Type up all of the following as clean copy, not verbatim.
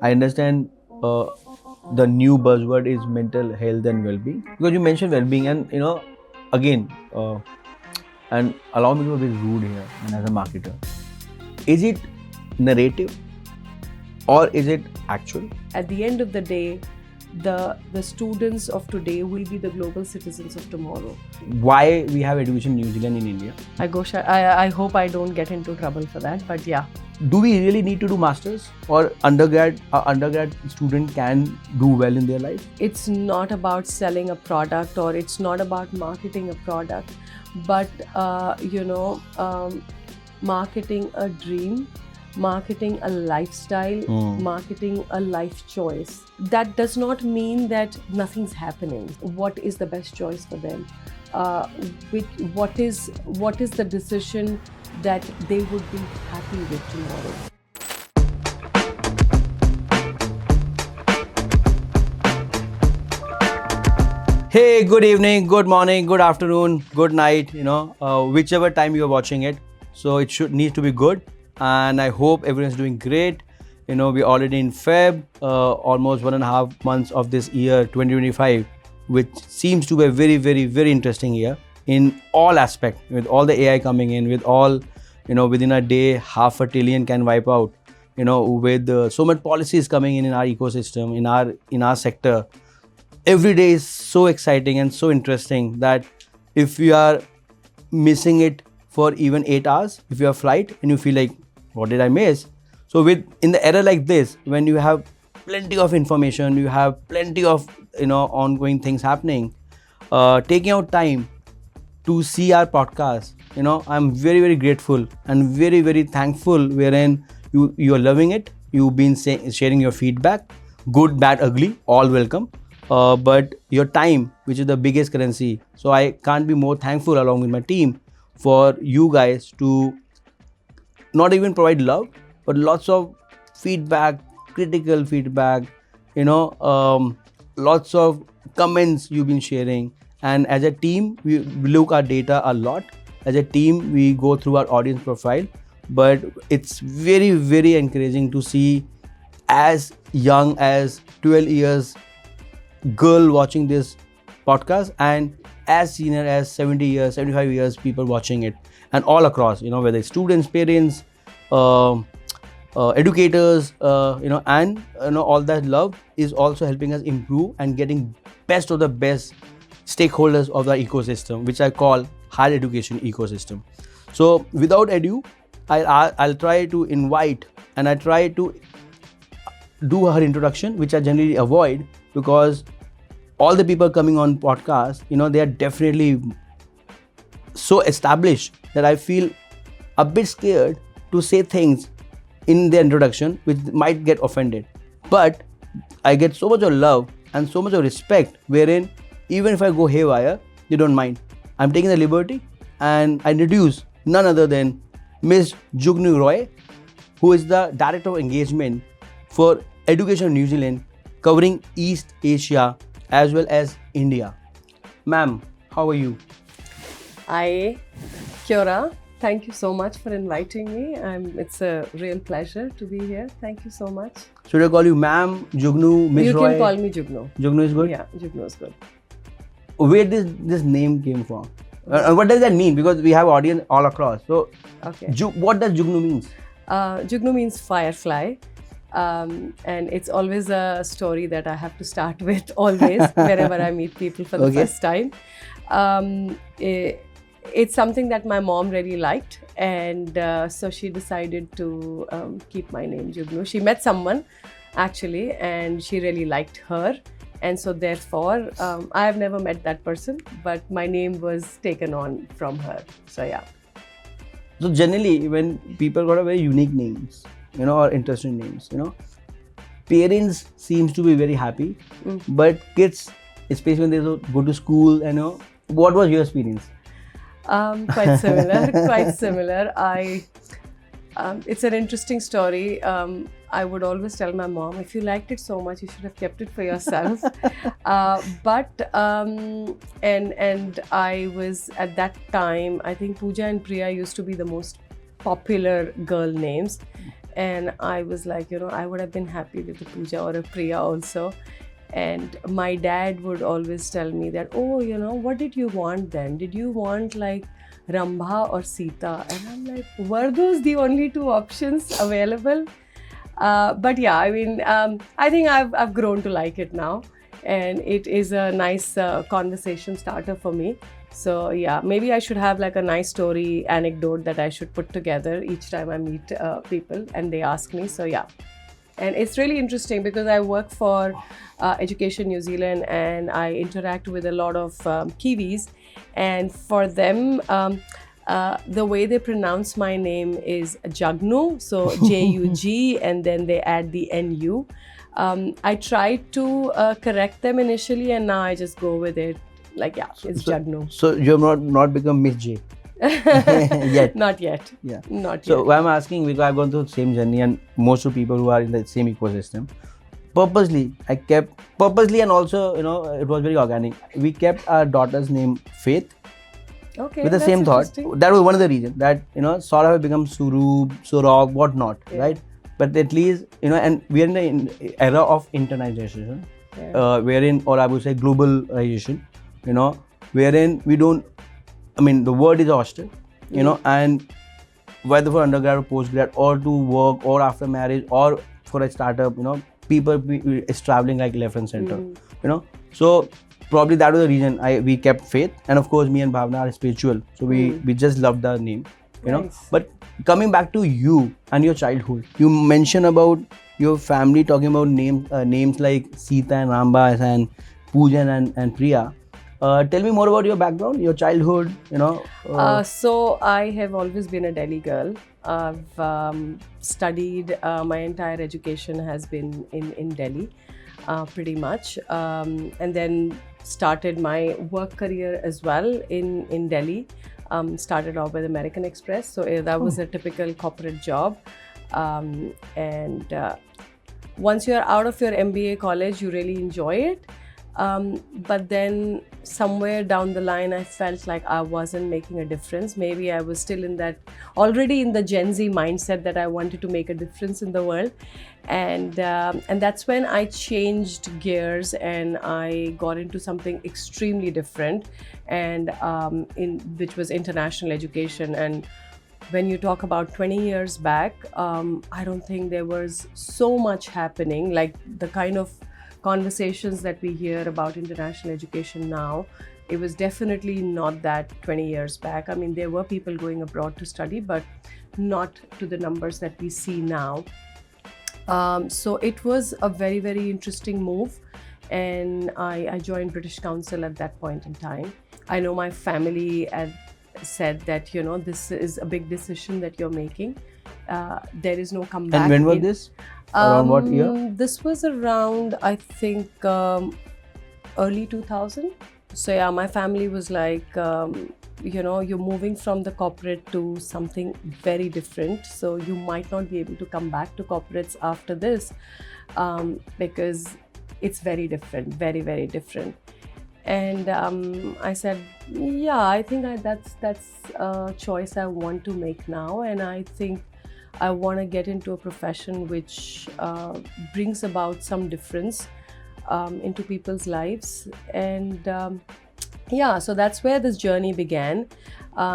I understand the new buzzword is mental health and well-being, because you mentioned well-being, and again, and allow me to be rude here, and as a marketer, is it narrative or is it actual? At the end of the day, the students of today will be the global citizens of tomorrow. Why we have education in New Zealand in India? I hope I don't get into trouble for that, but yeah. Do we really need to do masters, or undergrad student can do well in their life? It's not about selling a product, or it's not about marketing a product, but marketing a dream, marketing a lifestyle, marketing a life choice. That does not mean that nothing's happening. What is the best choice for them? What is the decision that they would be happy with tomorrow? Hey, good evening, good morning, good afternoon, good night, whichever time you are watching it. So it need to be good, and I hope everyone's doing great. We're already in Feb, almost 1.5 months of this year 2025, which seems to be a very, very, very interesting year in all aspects, with all the AI coming in, with all, within a day, 500 billion can wipe out, with so much policies coming in our ecosystem, in our sector. Every day is so exciting and so interesting that if you are missing it for even 8 hours, if you have flight and you feel like, what did I miss? So in the era like this, when you have plenty of information, you have plenty of ongoing things happening, taking out time to see our podcast, I'm very, very grateful and very, very thankful, wherein you are loving it. You've been sharing your feedback, good, bad, ugly, all welcome. But your time, which is the biggest currency. So I can't be more thankful, along with my team, for you guys to not even provide love, but lots of feedback, critical feedback, lots of comments you've been sharing. And as a team, we look at data a lot. As a team, we go through our audience profile, but it's very, very encouraging to see as young as 12 years girl watching this podcast, and as senior as 70 years, 75 years people watching it, and all across, whether it's students, parents, educators, and all that love is also helping us improve and getting best of the best stakeholders of the ecosystem, which I call higher education ecosystem. So without ado, I'll try to invite, and I try to do her introduction, which I generally avoid, because all the people coming on podcast, they are definitely so established that I feel a bit scared to say things in the introduction which might get offended. But I get so much of love and so much of respect, wherein even if I go haywire, they don't mind. I'm taking the liberty, and I introduce none other than Miss Jugnu Roy, who is the Director of Engagement for Education New Zealand, covering East Asia as well as India. Ma'am, how are you? Hi, kia ora. Thank you so much for inviting me. It's a real pleasure to be here. Thank you so much. Should I call you ma'am, Jugnu, Miss Roy? You can call me Jugnu. Jugnu is good? Yeah, Jugnu is good. Where this name came from? What does that mean? Because we have audience all across. So, okay. What does Jugnu means? Jugnu means firefly. And it's always a story that I have to start with always wherever I meet people for the first time. It's something that my mom really liked, and so she decided to keep my name Jugnu. She met someone actually, and she really liked her, and so therefore I have never met that person, but my name was taken on from her. So yeah. So generally, when people got a very unique names, or interesting names, parents seems to be very happy, but kids, especially when they go to school, what was your experience? Quite similar. Quite similar. It's an interesting story. I would always tell my mom, if you liked it so much, you should have kept it for yourself. And I was at that time, I think Pooja and Priya used to be the most popular girl names, And I was like, I would have been happy with a Pooja or a Priya also. And my dad would always tell me that, oh, what did you want then? Did you want like Rambha or Sita? And I'm like, were those the only two options available? But yeah, I mean, I think I've grown to like it now, and it is a nice conversation starter for me. So yeah, maybe I should have like a nice story anecdote that I should put together each time I meet people and they ask me. So yeah, and it's really interesting because I work for Education New Zealand and I interact with a lot of Kiwis, and for them. The way they pronounce my name is Jugnu, so Jug, and then they add the Nu. I tried to correct them initially, and now I just go with it. Like, yeah, it's Jugnu. So you have not become Miss J yet. Not yet. Yeah. Not So yet. why I'm asking, because I've gone through the same journey, and most of the people who are in the same ecosystem, purposely, and also, it was very organic. We kept our daughter's name Faith. Okay, With the that's same thought. interesting. That was one of the reasons that, Saurabh have become Saurabh, whatnot, Yeah. right? But at least, and we are in the era of internationalization, Yeah. wherein, or I would say globalization, wherein we don't, I mean, the word is hostel, and whether for undergrad or postgrad, or to work, or after marriage, or for a startup, people is traveling like left and center, So probably that was the reason we kept Faith, and of course me and Bhavna are spiritual, so we just loved the name, Nice. But coming back to you and your childhood, you mentioned about your family talking about names like Sita and Rambas and Poojan and Priya. Tell me more about your background, your childhood, So I have always been a Delhi girl. I've studied, my entire education has been in Delhi, pretty much. And then started my work career as well in Delhi. Started off with American Express. So that was a typical corporate job. And once you're out of your MBA college, you really enjoy it. But then somewhere down the line, I felt like I wasn't making a difference. Maybe I was still already in the Gen Z mindset that I wanted to make a difference in the world. And that's when I changed gears and I got into something extremely different, and which was international education. And when you talk about 20 years back, I don't think there was so much happening, like the kind of conversations that we hear about international education now. It was definitely not that 20 years back. I mean, there were people going abroad to study, but not to the numbers that we see now. So it was a very, very interesting move. And I joined British Council at that point in time. I know my family had said that, this is a big decision that you're making. There is no comeback. And when was this? Around what year? This was around, I think, early 2000. So yeah, my family was like, you're moving from the corporate to something very different. So you might not be able to come back to corporates after this, because it's very different, very, very different. And I said, yeah, I think that's a choice I want to make now. And I think I want to get into a profession which brings about some difference into people's lives. And yeah, so that's where this journey began.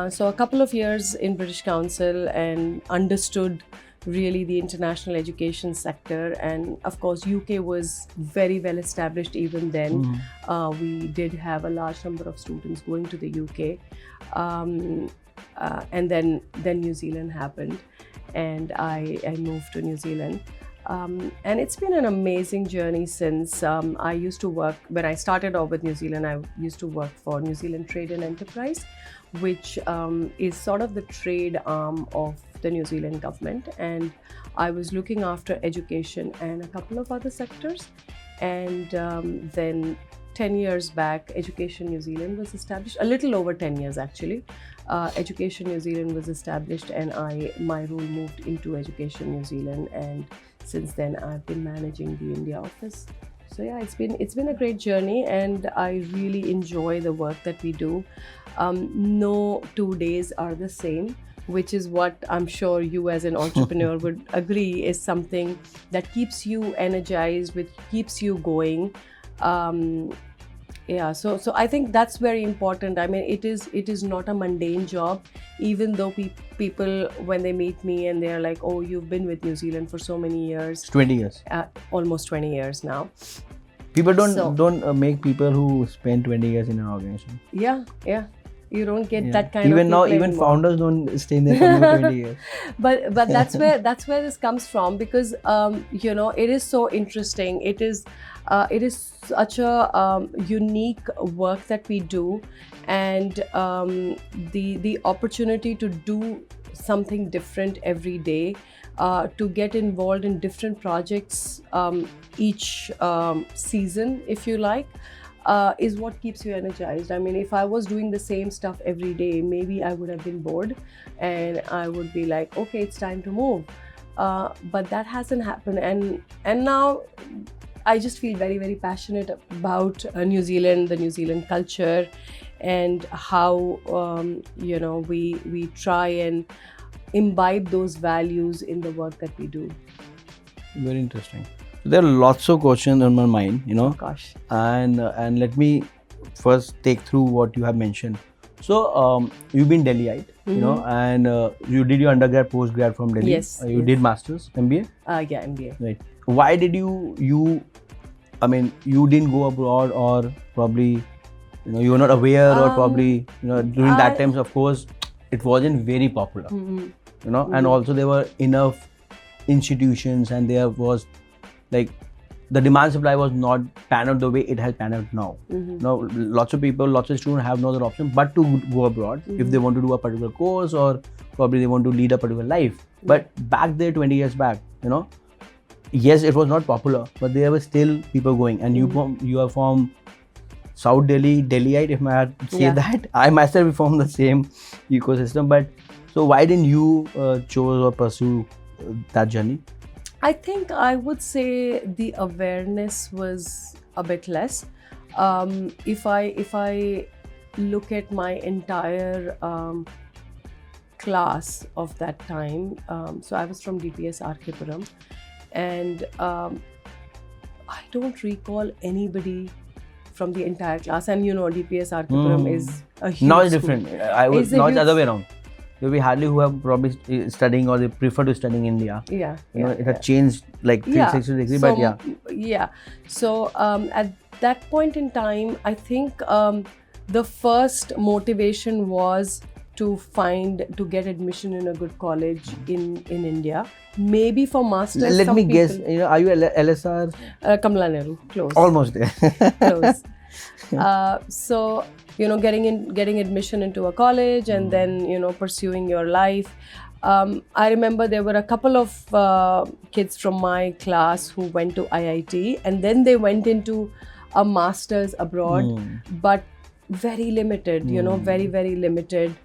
So a couple of years in British Council and understood really the international education sector. And of course, UK was very well established even then. We did have a large number of students going to the UK. And then New Zealand happened. And I moved to New Zealand. And it's been an amazing journey since. I used to work, when I started off with New Zealand, I used to work for New Zealand Trade and Enterprise, which is sort of the trade arm of the New Zealand government. And I was looking after education and a couple of other sectors. And then 10 years back, Education New Zealand was established, a little over 10 years actually. Education New Zealand was established, and my role moved into Education New Zealand, and since then I've been managing the India office. So yeah, it's been a great journey, and I really enjoy the work that we do. No 2 days are the same. which is what I'm sure you as an entrepreneur would agree is something that keeps you energized, which keeps you going. Yeah, so I think that's very important. I mean, it is not a mundane job, even though people, when they meet me and they're like, oh, you've been with New Zealand for so many years. 20 years. Almost 20 years now. People don't make people who spend 20 years in an organization. Yeah. You don't get that kind even of now, people even anymore. Founders don't stay in their company 20 years. But that's where this comes from, because it is so interesting. It is such a unique work that we do, and the opportunity to do something different every day, to get involved in different projects each season, if you like. Is what keeps you energized. I mean, if I was doing the same stuff every day, maybe I would have been bored and I would be like, okay, it's time to move. But that hasn't happened. And now I just feel very, very passionate about New Zealand, the New Zealand culture, and how, we try and imbibe those values in the work that we do. Very interesting. There are lots of questions on my mind, Gosh. And let me first take through what you have mentioned. So you've been Delhiite, and you did your undergrad, postgrad from Delhi. Yes. You did masters, MBA. Yeah, MBA. Right. Why did you? I mean, you didn't go abroad, or probably, you were not aware, or probably, during that time, of course, it wasn't very popular. And also there were enough institutions, and there was, like, the demand supply was not panned out the way it has panned out now. Lots of people, lots of students have no other option but to go abroad if they want to do a particular course, or probably they want to lead a particular life. But back there, 20 years back, yes, it was not popular, but there were still people going. And you are from South Delhi, Delhiite, if I had to say that. I myself from the same ecosystem. But so why didn't you choose or pursue that journey? I think I would say the awareness was a bit less. If I look at my entire class of that time, so I was from DPS Arkipuram, and I don't recall anybody from the entire class. And DPS Arkipuram is a huge now it's school. different. I would not the other way around. There will be hardly who have probably studying, or they prefer to studying in India. It had changed like 360 degrees, so, but yeah. So at that point in time, I think the first motivation was to get admission in a good college in India. Maybe for masters. Let me guess. Are you LSR? Kamala Nehru, close. Almost there. Close. So getting admission into a college, and then pursuing your life. I remember there were a couple of kids from my class who went to IIT, and then they went into a master's abroad, but very limited, very, very limited.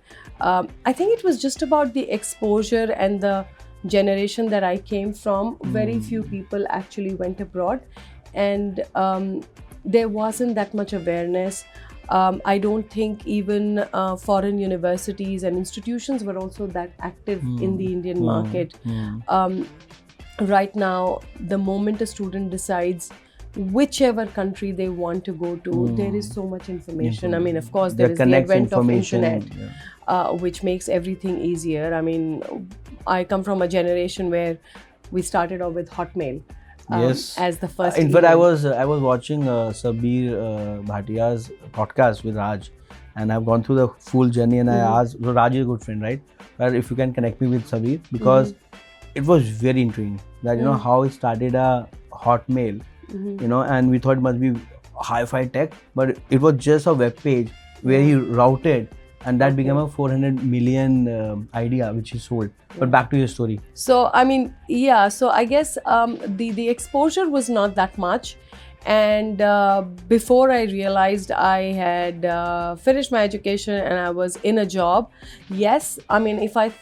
I think it was just about the exposure and the generation that I came from. Very few people actually went abroad, and there wasn't that much awareness. I don't think even foreign universities and institutions were also that active in the Indian market. Right now, the moment a student decides whichever country they want to go to, there is so much information. I mean, of course, there is the advent of internet, which makes everything easier. I mean, I come from a generation where we started off with Hotmail. As the first. In fact, I was watching Sabir Bhatia's podcast with Raj, and I've gone through the full journey. And I asked, so Raj is a good friend, right? But if you can connect me with Sabir, because it was very intriguing that how he started a Hotmail, and we thought it must be hi-fi tech, but it was just a web page where he routed. And that became a 400 million idea which he sold. But back to your story. So I mean, so I guess the exposure was not that much, And before I realized I had finished my education and I was in a job, yes, I mean, if I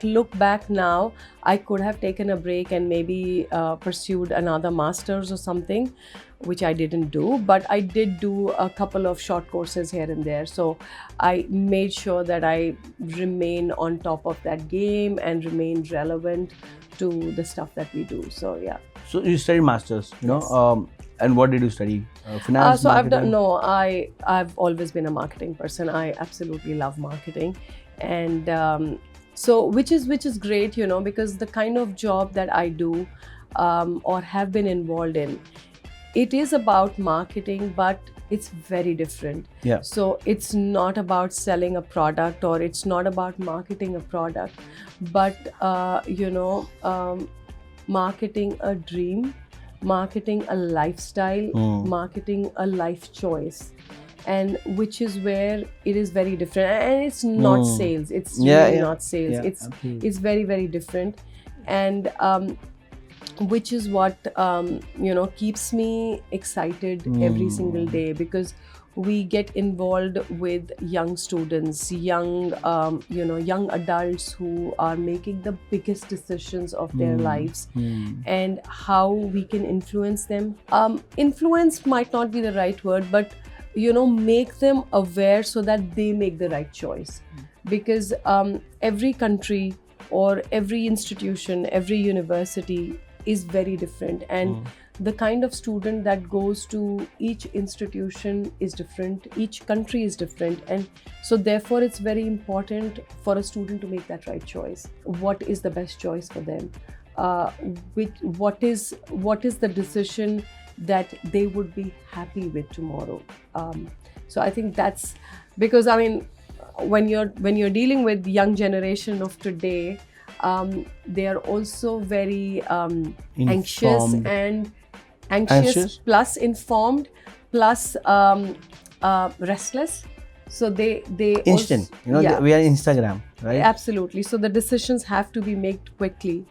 look back now, I could have taken a break and maybe pursued another master's or something, which I didn't do. But I did do a couple of short courses here and there. So I made sure that I remain on top of that game and remain relevant to the stuff that we do. So yeah. So you studied masters, Yes. and what did you study? Finance, So I've done marketing? I've always been a marketing person. I absolutely love marketing, and so which is great, because the kind of job that I do or have been involved in, it is about marketing, but it's very different. Yeah. So it's not about selling a product or it's not about marketing a product, but marketing a dream, marketing a lifestyle, marketing a life choice, and which is where it is very different. And it's not sales. It's really not sales. Yeah, It's absolutely. it's very, very different, and which is what keeps me excited every single day, because we get involved with young students, young adults who are making the biggest decisions of their lives, and how we can influence them. Influence might not be the right word, but make them aware so that they make the right choice, because every country or every institution, every university is very different, and the kind of student that goes to each institution is different, each country is different, and so therefore it's very important for a student to make that right choice. What is the best choice for them? What is the decision that they would be happy with tomorrow? So I think that's because, I mean, when you're dealing with young generation of today, they are also very anxious Informed. and Anxious? plus informed, plus restless. So they Instant. also, yeah, We are Instagram, right? absolutely. So the decisions have to be made quickly,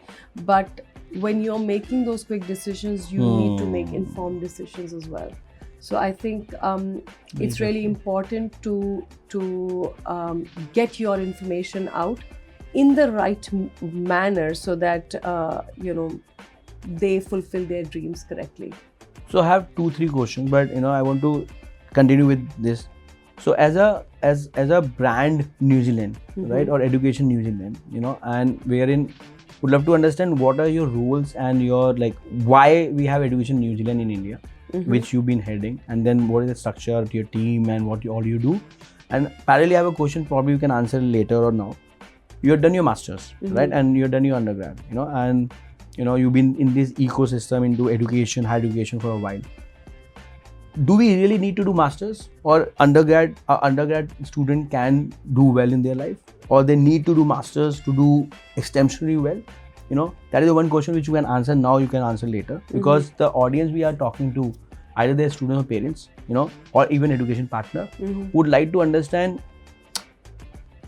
but when you're making those quick decisions, you need to make informed decisions as well. So I think it's really important to get your information out in the right manner, so that they fulfill their dreams correctly. So I have 2-3 questions, but I want to continue with this. So as a brand New Zealand, right, or Education New Zealand, and wherein would love to understand what are your rules and your, like, why we have Education New Zealand in India, which you've been heading, and then what is the structure to your team and what all you do. And parallelly, I have a question, probably you can answer later or now. You have done your masters, right, and you have done your undergrad, and you've been in this ecosystem into education, higher education for a while. Do we really need to do masters, or undergrad student can do well in their life, or they need to do masters to do exceptionally well? That is the one question which you can answer now, you can answer later, because the audience we are talking to, either they're students or parents, or even education partner, would like to understand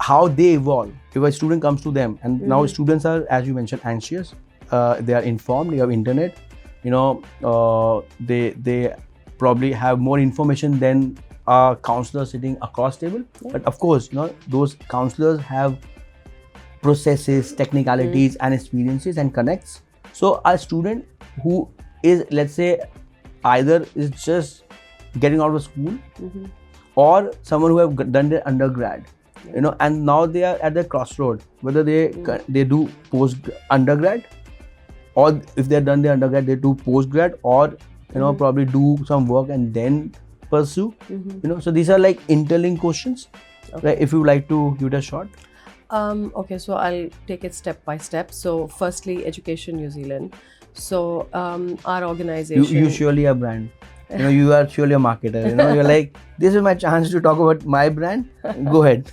how they evolve. If a student comes to them, and now students are, as you mentioned, anxious, they are informed, they have internet, they probably have more information than a counselor sitting across table. But of course, those counselors have processes, technicalities, and experiences and connects. So a student who is, let's say, either is just getting out of school, or someone who have done their undergrad, and now they are at the crossroad, whether they do post undergrad, or if they're done their undergrad, they do postgrad, or probably do some work and then pursue. So these are like interlinked questions. Okay. Right? If you would like to give it a shot. Okay, so I'll take it step by step. So firstly, Education New Zealand. So our organization. You surely a brand. You are surely a marketer. You're like, this is my chance to talk about my brand. Go ahead.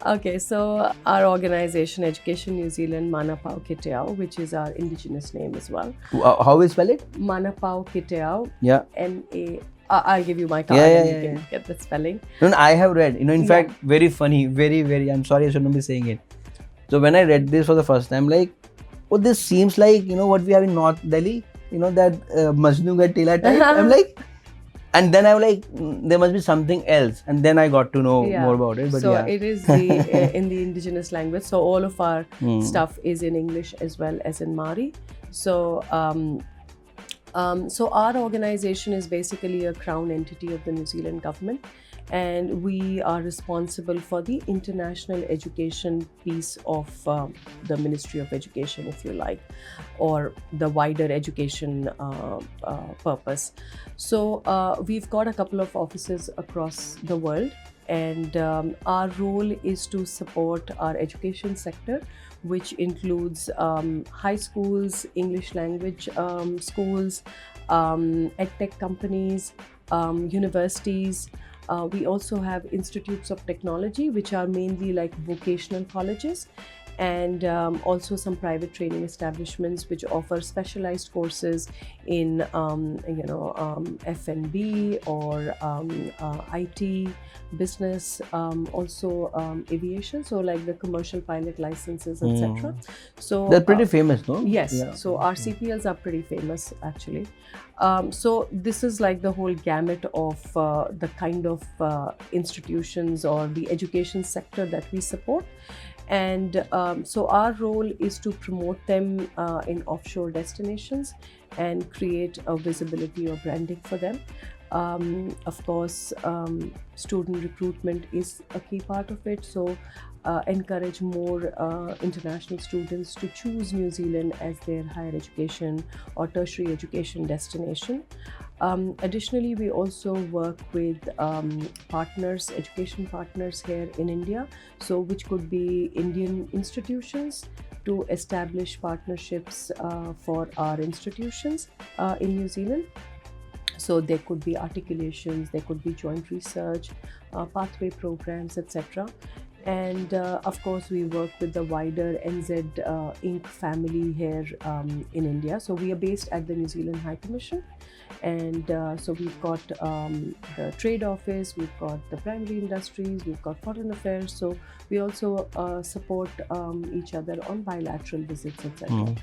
Okay, so our organization, Education New Zealand, Manapau Kiteau, which is our indigenous name as well. How we spell it? Manapau Kiteau. Yeah. M-A. I'll give you my card Yeah, and you can get the spelling. No, I have read. In fact, very funny, very, very. I'm sorry I shouldn't be saying it. So when I read this for the first time, like, oh, this seems like what we have in North Delhi. that Majnu ka Tela type. I'm like, and then I'm like, there must be something else, and then I got to know more about it. But so yeah, it is the in the indigenous language. So all of our stuff is in English as well as in Māori. So so our organization is basically a crown entity of the New Zealand government, and we are responsible for the international education piece of the Ministry of Education, if you like, or the wider education purpose. So we've got a couple of offices across the world, and our role is to support our education sector, which includes high schools, English language schools, edtech companies, universities. We also have institutes of technology, which are mainly like vocational colleges, and also some private training establishments which offer specialized courses in F&B or IT, business, also aviation, so like the commercial pilot licenses, etc. So they're pretty famous, no? Yes, Yeah. so our CPLs are pretty famous actually. So this is like the whole gamut of the kind of institutions or the education sector that we support. And so our role is to promote them in offshore destinations and create a visibility or branding for them. Of course, student recruitment is a key part of it. So encourage more international students to choose New Zealand as their higher education or tertiary education destination. Additionally, we also work with partners, education partners here in India, so which could be Indian institutions to establish partnerships for our institutions in New Zealand. So there could be articulations, there could be joint research, pathway programs, etc. And of course, we work with the wider NZ Inc. family here in India. So we are based at the New Zealand High Commission. And so we've got the trade office, we've got the primary industries, we've got foreign affairs. So we also support each other on bilateral visits, etc.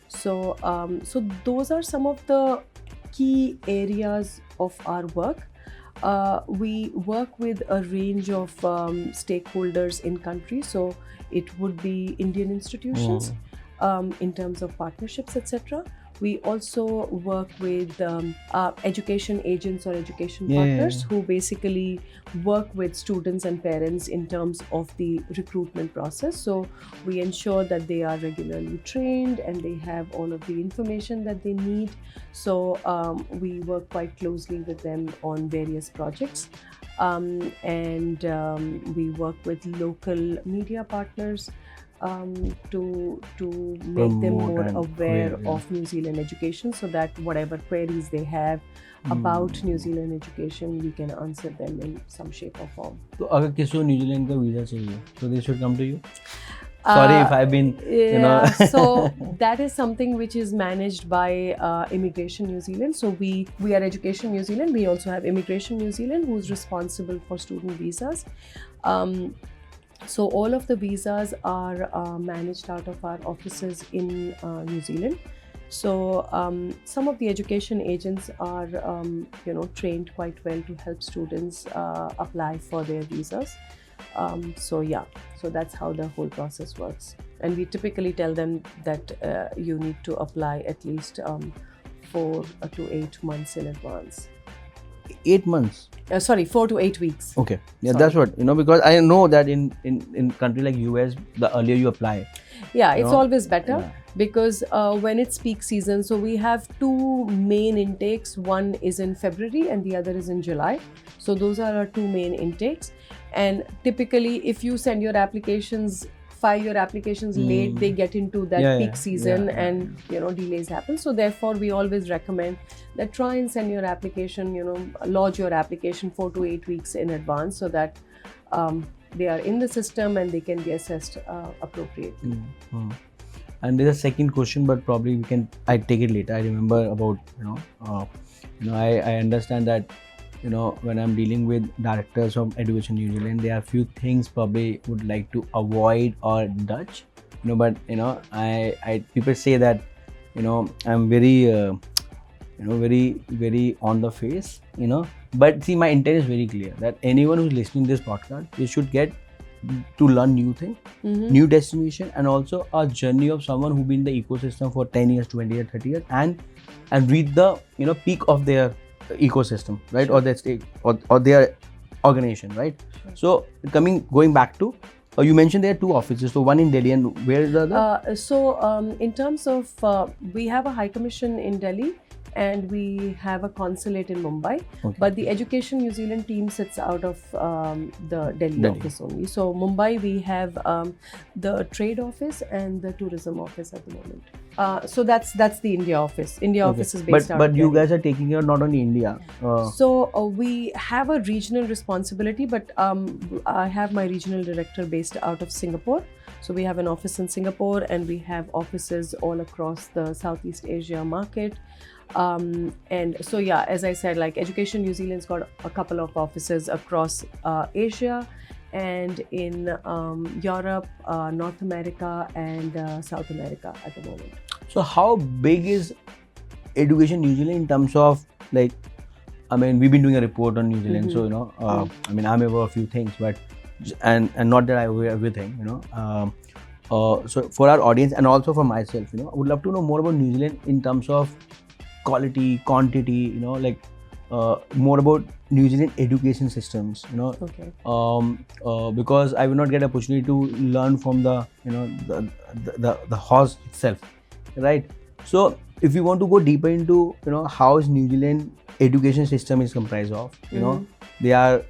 So, so those are some of the key areas of our work. We work with a range of stakeholders in country. So it would be Indian institutions in terms of partnerships, etc. We also work with education agents or education partners who basically work with students and parents in terms of the recruitment process. So we ensure that they are regularly trained and they have all of the information that they need. So we work quite closely with them on various projects. And we work with local media partners to make them more aware of New Zealand education, so that whatever queries they have about New Zealand education, we can answer them in some shape or form. So, अगर किसी को New Zealand का visa चाहिए, so they should come to you. Sorry if I've been, So that is something which is managed by Immigration New Zealand. So we are Education New Zealand. We also have Immigration New Zealand, who's responsible for student visas. So all of the visas are managed out of our offices in New Zealand. So some of the education agents are trained quite well to help students apply for their visas. So yeah, so that's how the whole process works. And we typically tell them that you need to apply at least 4 to 8 months in advance. 8 months? Sorry, 4 to 8 weeks. Okay, yeah, that's what, because I know that in country like US, the earlier you apply. Yeah, it's always better because when it's peak season, so we have 2 main intakes. One is in February and the other is in July. So those are our 2 main intakes. And typically, if you send your applications, file your applications late, they get into that peak season and delays happen. So therefore, we always recommend that try and send your application, lodge your application 4 to 8 weeks in advance, so that they are in the system and they can be assessed appropriately. And there's a second question, but probably I take it later. I remember about I understand that when I'm dealing with directors of Education New Zealand, there are a few things probably would like to avoid or dodge. But I people say that I'm very very on the face, But see, my intent is very clear that anyone who's listening to this podcast, they should get to learn new thing, new destination, and also a journey of someone who been in the ecosystem for 10 years, 20 years, 30 years, and reach the peak of their ecosystem, right? Sure. Or their state or their organization, right? Sure. So going back to, you mentioned there are 2 offices, so one in Delhi, and where is the other? In terms of, we have a high commission in Delhi and we have a consulate in Mumbai, but the Education New Zealand team sits out of the Delhi office only. So Mumbai, we have the trade office and the tourism office at the moment. So that's the India office. India office is based out of But you Delhi. guys are taking care not only India. So we have a regional responsibility, but I have my regional director based out of Singapore. So we have an office in Singapore and we have offices all across the Southeast Asia market. And so, yeah, as I said, like Education New Zealand's got a couple of offices across Asia and in Europe, North America and South America at the moment. So how big is Education New Zealand in terms of, like, I mean, we've been doing a report on New Zealand, so I mean, I'm aware of a few things, but and not that I aware everything, so for our audience and also for myself, I would love to know more about New Zealand in terms of quality, quantity, like more about New Zealand education systems, Okay. Because I will not get opportunity to learn from the the horse itself, right? So if you want to go deeper into how is New Zealand education system is comprised of, they are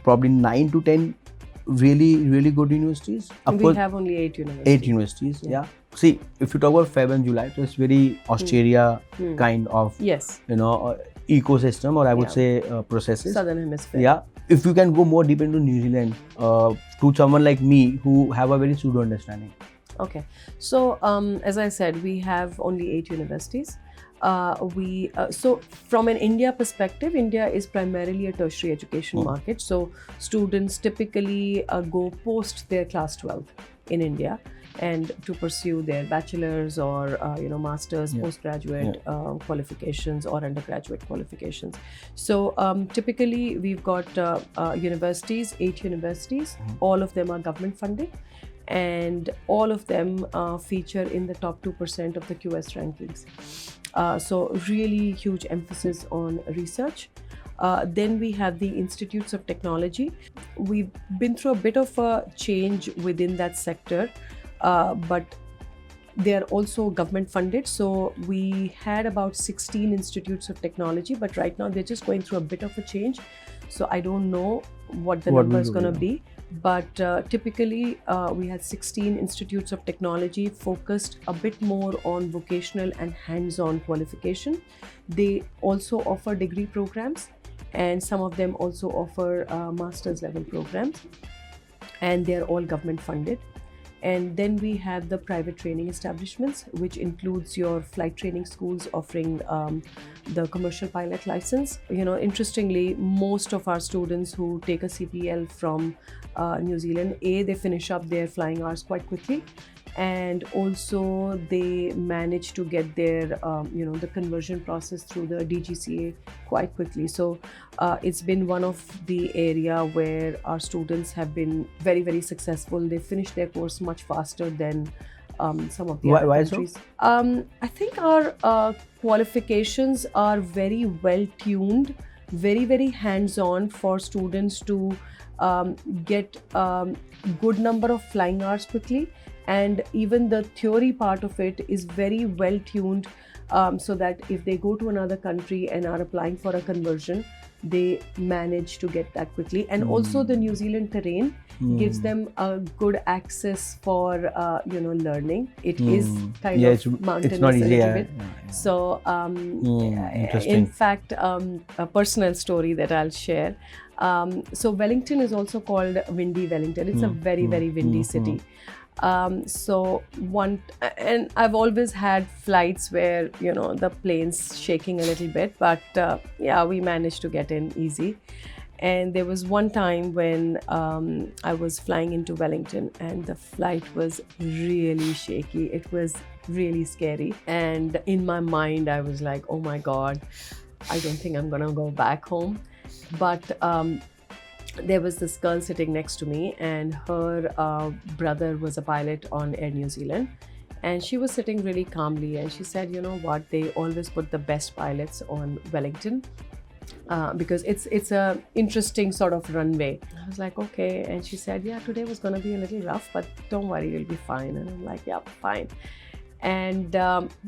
probably 9 to 10 really good universities. Of We course, have only 8 universities. 8 universities, yeah. See, if you talk about Feb and July, so it's very Australia kind of Yes. ecosystem, or I would say processes. Southern Hemisphere. Yeah. If you can go more deep into New Zealand, to someone like me who have a very pseudo understanding. Okay. So as I said, we have only 8 universities. So from an India perspective, India is primarily a tertiary education market. So students typically go post their class 12 in India and to pursue their bachelor's or master's, postgraduate qualifications or undergraduate qualifications. So typically we've got universities, 8 universities. All of them are government funded, and all of them feature in the top 2% of the QS rankings. So really huge emphasis on research. Then we have the institutes of technology. We've been through a bit of a change within that sector, but they are also government funded. So we had about 16 institutes of technology, but right now they're just going through a bit of a change. So I don't know what the number is going to be. But typically, we had 16 institutes of technology focused a bit more on vocational and hands-on qualification. They also offer degree programs, and some of them also offer master's level programs, and they're all government funded. And then we have the private training establishments, which includes your flight training schools offering the commercial pilot license. Interestingly, most of our students who take a CPL from New Zealand, they finish up their flying hours quite quickly, and also they manage to get their the conversion process through the DGCA quite quickly. So it's been one of the area where our students have been very, very successful. They finish their course much faster than some of the other countries. I think our qualifications are very well tuned, very, very hands-on for students to get good number of flying hours quickly. And even the theory part of it is very well tuned, so that if they go to another country and are applying for a conversion, they manage to get that quickly. And also the New Zealand terrain gives them a good access for learning. It is kind of mountainous, it's not easy, a little bit. So in fact, a personal story that I'll share. So Wellington is also called Windy Wellington. It's a very, very windy city. And I've always had flights where the plane's shaking a little bit, but we managed to get in easy. And there was one time when I was flying into Wellington and the flight was really shaky. It was really scary. And in my mind, I was like, oh my God, I don't think I'm gonna go back home. But there was this girl sitting next to me, and her brother was a pilot on Air New Zealand. And she was sitting really calmly, and she said, you know what, they always put the best pilots on Wellington. Because it's a interesting sort of runway. I was like, okay. And she said, yeah, today was going to be a little rough, but don't worry, you'll be fine. And I'm like, yeah, fine. And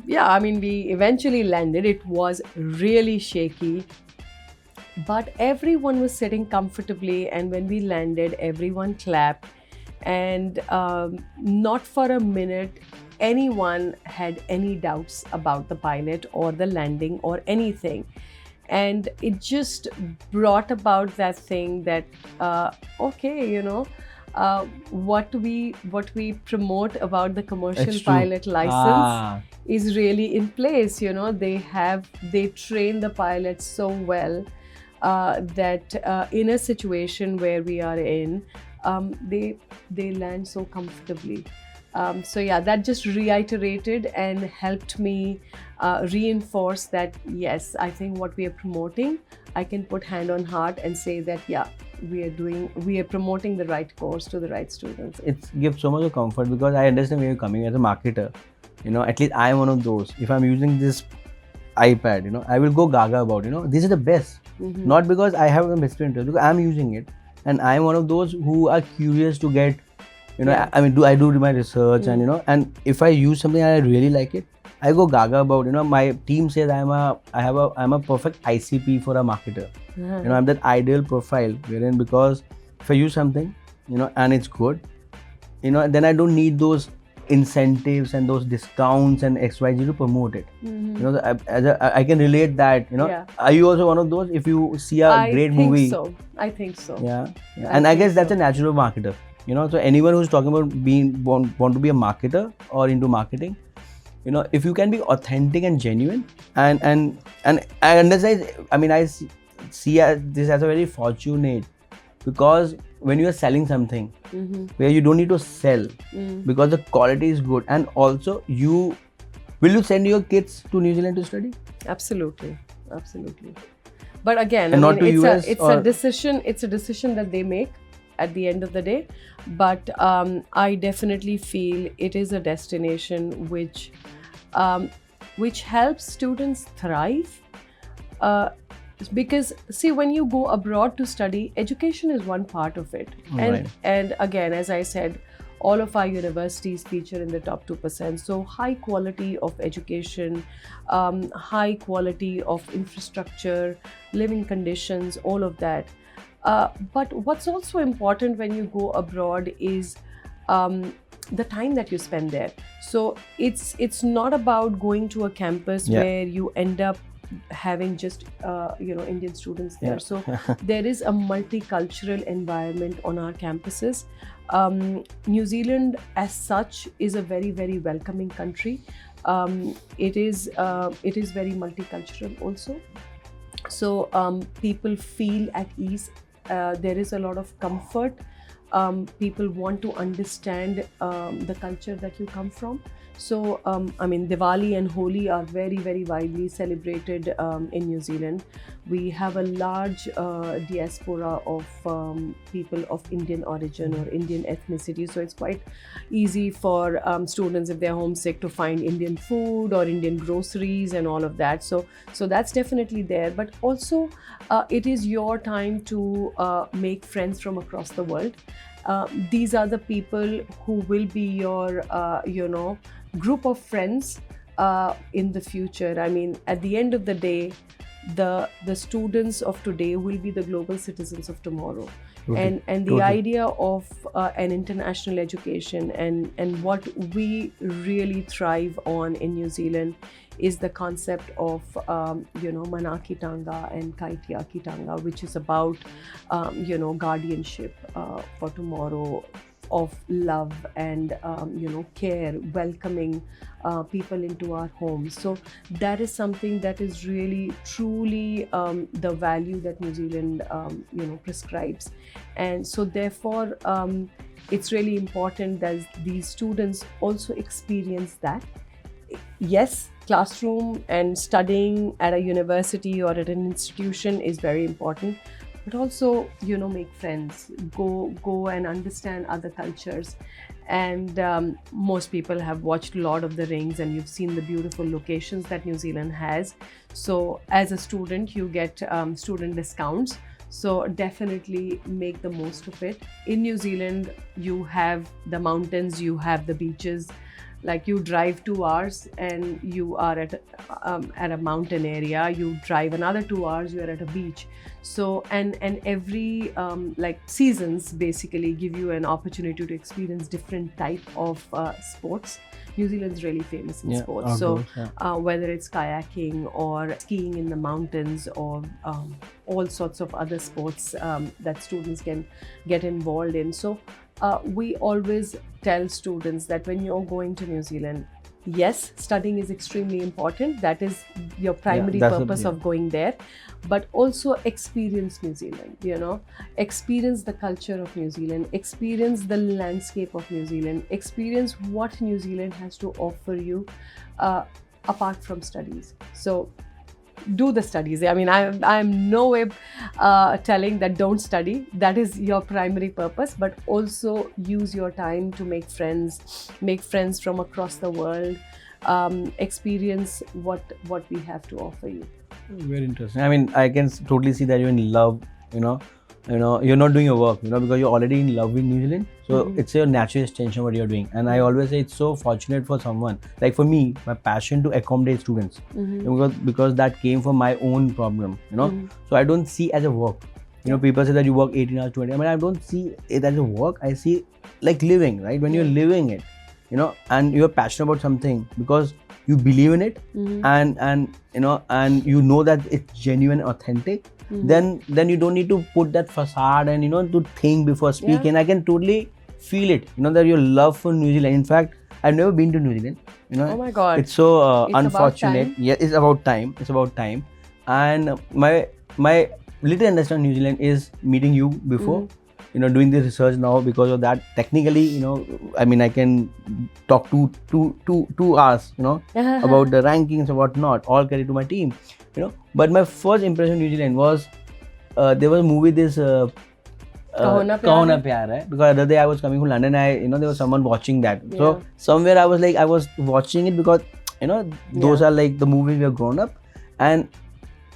yeah, I mean, we eventually landed. It was really shaky, but everyone was sitting comfortably. And when we landed, everyone clapped. And not for a minute anyone had any doubts about the pilot or the landing or anything. And it just brought about that thing that okay, you know, what we promote about the commercial That's true. pilot license is really in place. You know, they train the pilots so well that in a situation where we are in, they land so comfortably. So yeah, that just reiterated and helped me reinforce that, yes, I think what we are promoting, I can put hand on heart and say that, yeah, we are promoting the right course to the right students. It gives so much of comfort because I understand where you're coming as a marketer. You know, at least I'm one of those. If I'm using this iPad, you know, I will go gaga about, you know, these are the best. Not because I have a best interest, because I'm using it. And I'm one of those who are curious to get, you know, Yeah. I mean, I do my research and, you know, and if I use something and I really like it, I go gaga about, you know, my team says I'm a perfect ICP for a marketer. You know, I'm that ideal profile wherein, because if I use something, you know, and it's good, you know, then I don't need those incentives and those discounts and XYZ to promote it. You know, I can relate that, you know. Yeah. Are you also one of those? If you see a great movie. I think so. Yeah. And I guess that's so. a natural marketer. You know, so anyone who's talking about being want to be a marketer or into marketing, you know, if you can be authentic and genuine, and I understand. I mean, I see this as a very fortunate, because when you are selling something where you don't need to sell because the quality is good, and also will you send your kids to New Zealand to study? Absolutely. But again, And I not to mean, US it's or- a decision. It's a decision that they make at the end of the day. But I definitely feel it is a destination which helps students thrive. Because see, when you go abroad to study, education is one part of it. Right. And again, as I said, all of our universities feature in the top 2%. So high quality of education, high quality of infrastructure, living conditions, all of that. But what's also important when you go abroad is the time that you spend there. So it's not about going to a campus where you end up having just Indian students there. So there is a multicultural environment on our campuses. New Zealand as such is a very, very welcoming country. It is very multicultural also. So people feel at ease. There is a lot of comfort. People want to understand the culture that you come from. So, I mean, Diwali and Holi are very, very widely celebrated in New Zealand. We have a large diaspora of people of Indian origin or Indian ethnicity. So it's quite easy for students, if they're homesick, to find Indian food or Indian groceries and all of that. So that's definitely there. But also, it is your time to make friends from across the world. These are the people who will be your, group of friends in the future. I mean, at the end of the day, the students of today will be the global citizens of tomorrow. Totally. And the idea of an international education and what we really thrive on in New Zealand is the concept of Manaaki Tonga and Kaitiaki Tonga, which is about guardianship for tomorrow, of love and care, welcoming people into our homes. So that is something that is really truly the value that New Zealand prescribes. And so therefore it's really important that these students also experience that. yes, classroom and studying at a university or at an institution is very important, but also, make friends, go and understand other cultures. And most people have watched Lord of the Rings, and you've seen the beautiful locations that New Zealand has. So as a student, you get student discounts. So definitely make the most of it. In New Zealand, you have the mountains, you have the beaches. Like, you drive 2 hours and you are at a mountain area. You drive another 2 hours, you are at a beach. So and every like seasons basically give you an opportunity to experience different type of sports. New Zealand's really famous in sports. Outdoors, Whether it's kayaking or skiing in the mountains, or all sorts of other sports that students can get involved in. So we always tell students that when you're going to New Zealand, yes, studying is extremely important. That is your primary purpose of going there. But also experience New Zealand, experience the culture of New Zealand, experience the landscape of New Zealand, experience what New Zealand has to offer you apart from studies. So do the studies. I mean, I'm no way telling that don't study. That is your primary purpose, but also use your time to make friends from across the world, experience what we have to offer you. Very interesting. I mean, I can totally see that you're in love, you're not doing your work, because you're already in love with New Zealand. So it's your natural extension what you're doing. And I always say it's so fortunate for someone. Like for me, my passion to accommodate students, because that came from my own problem, So I don't see as a work. People say that you work 18 hours, 20. I mean, I don't see it as a work. I see like living, right? When you're living it, and you're passionate about something because you believe in it, and that it's genuine, authentic, then you don't need to put that facade and to think before speaking. I can totally feel it, that your love for New Zealand. In fact, I've never been to New Zealand. Oh my God! It's so It's unfortunate. about time. Yeah, it's about time. It's about time. And my little understanding New Zealand is meeting you before. Doing the research now because of that. Technically, I mean, I can talk 2 hours, about the rankings and whatnot, all credit to my team, But my first impression of New Zealand was, there was a movie, this Kaho Na Pyar Hai, because the other day I was coming from London, there was someone watching that. So somewhere I was watching it because, those are like the movies we have grown up. And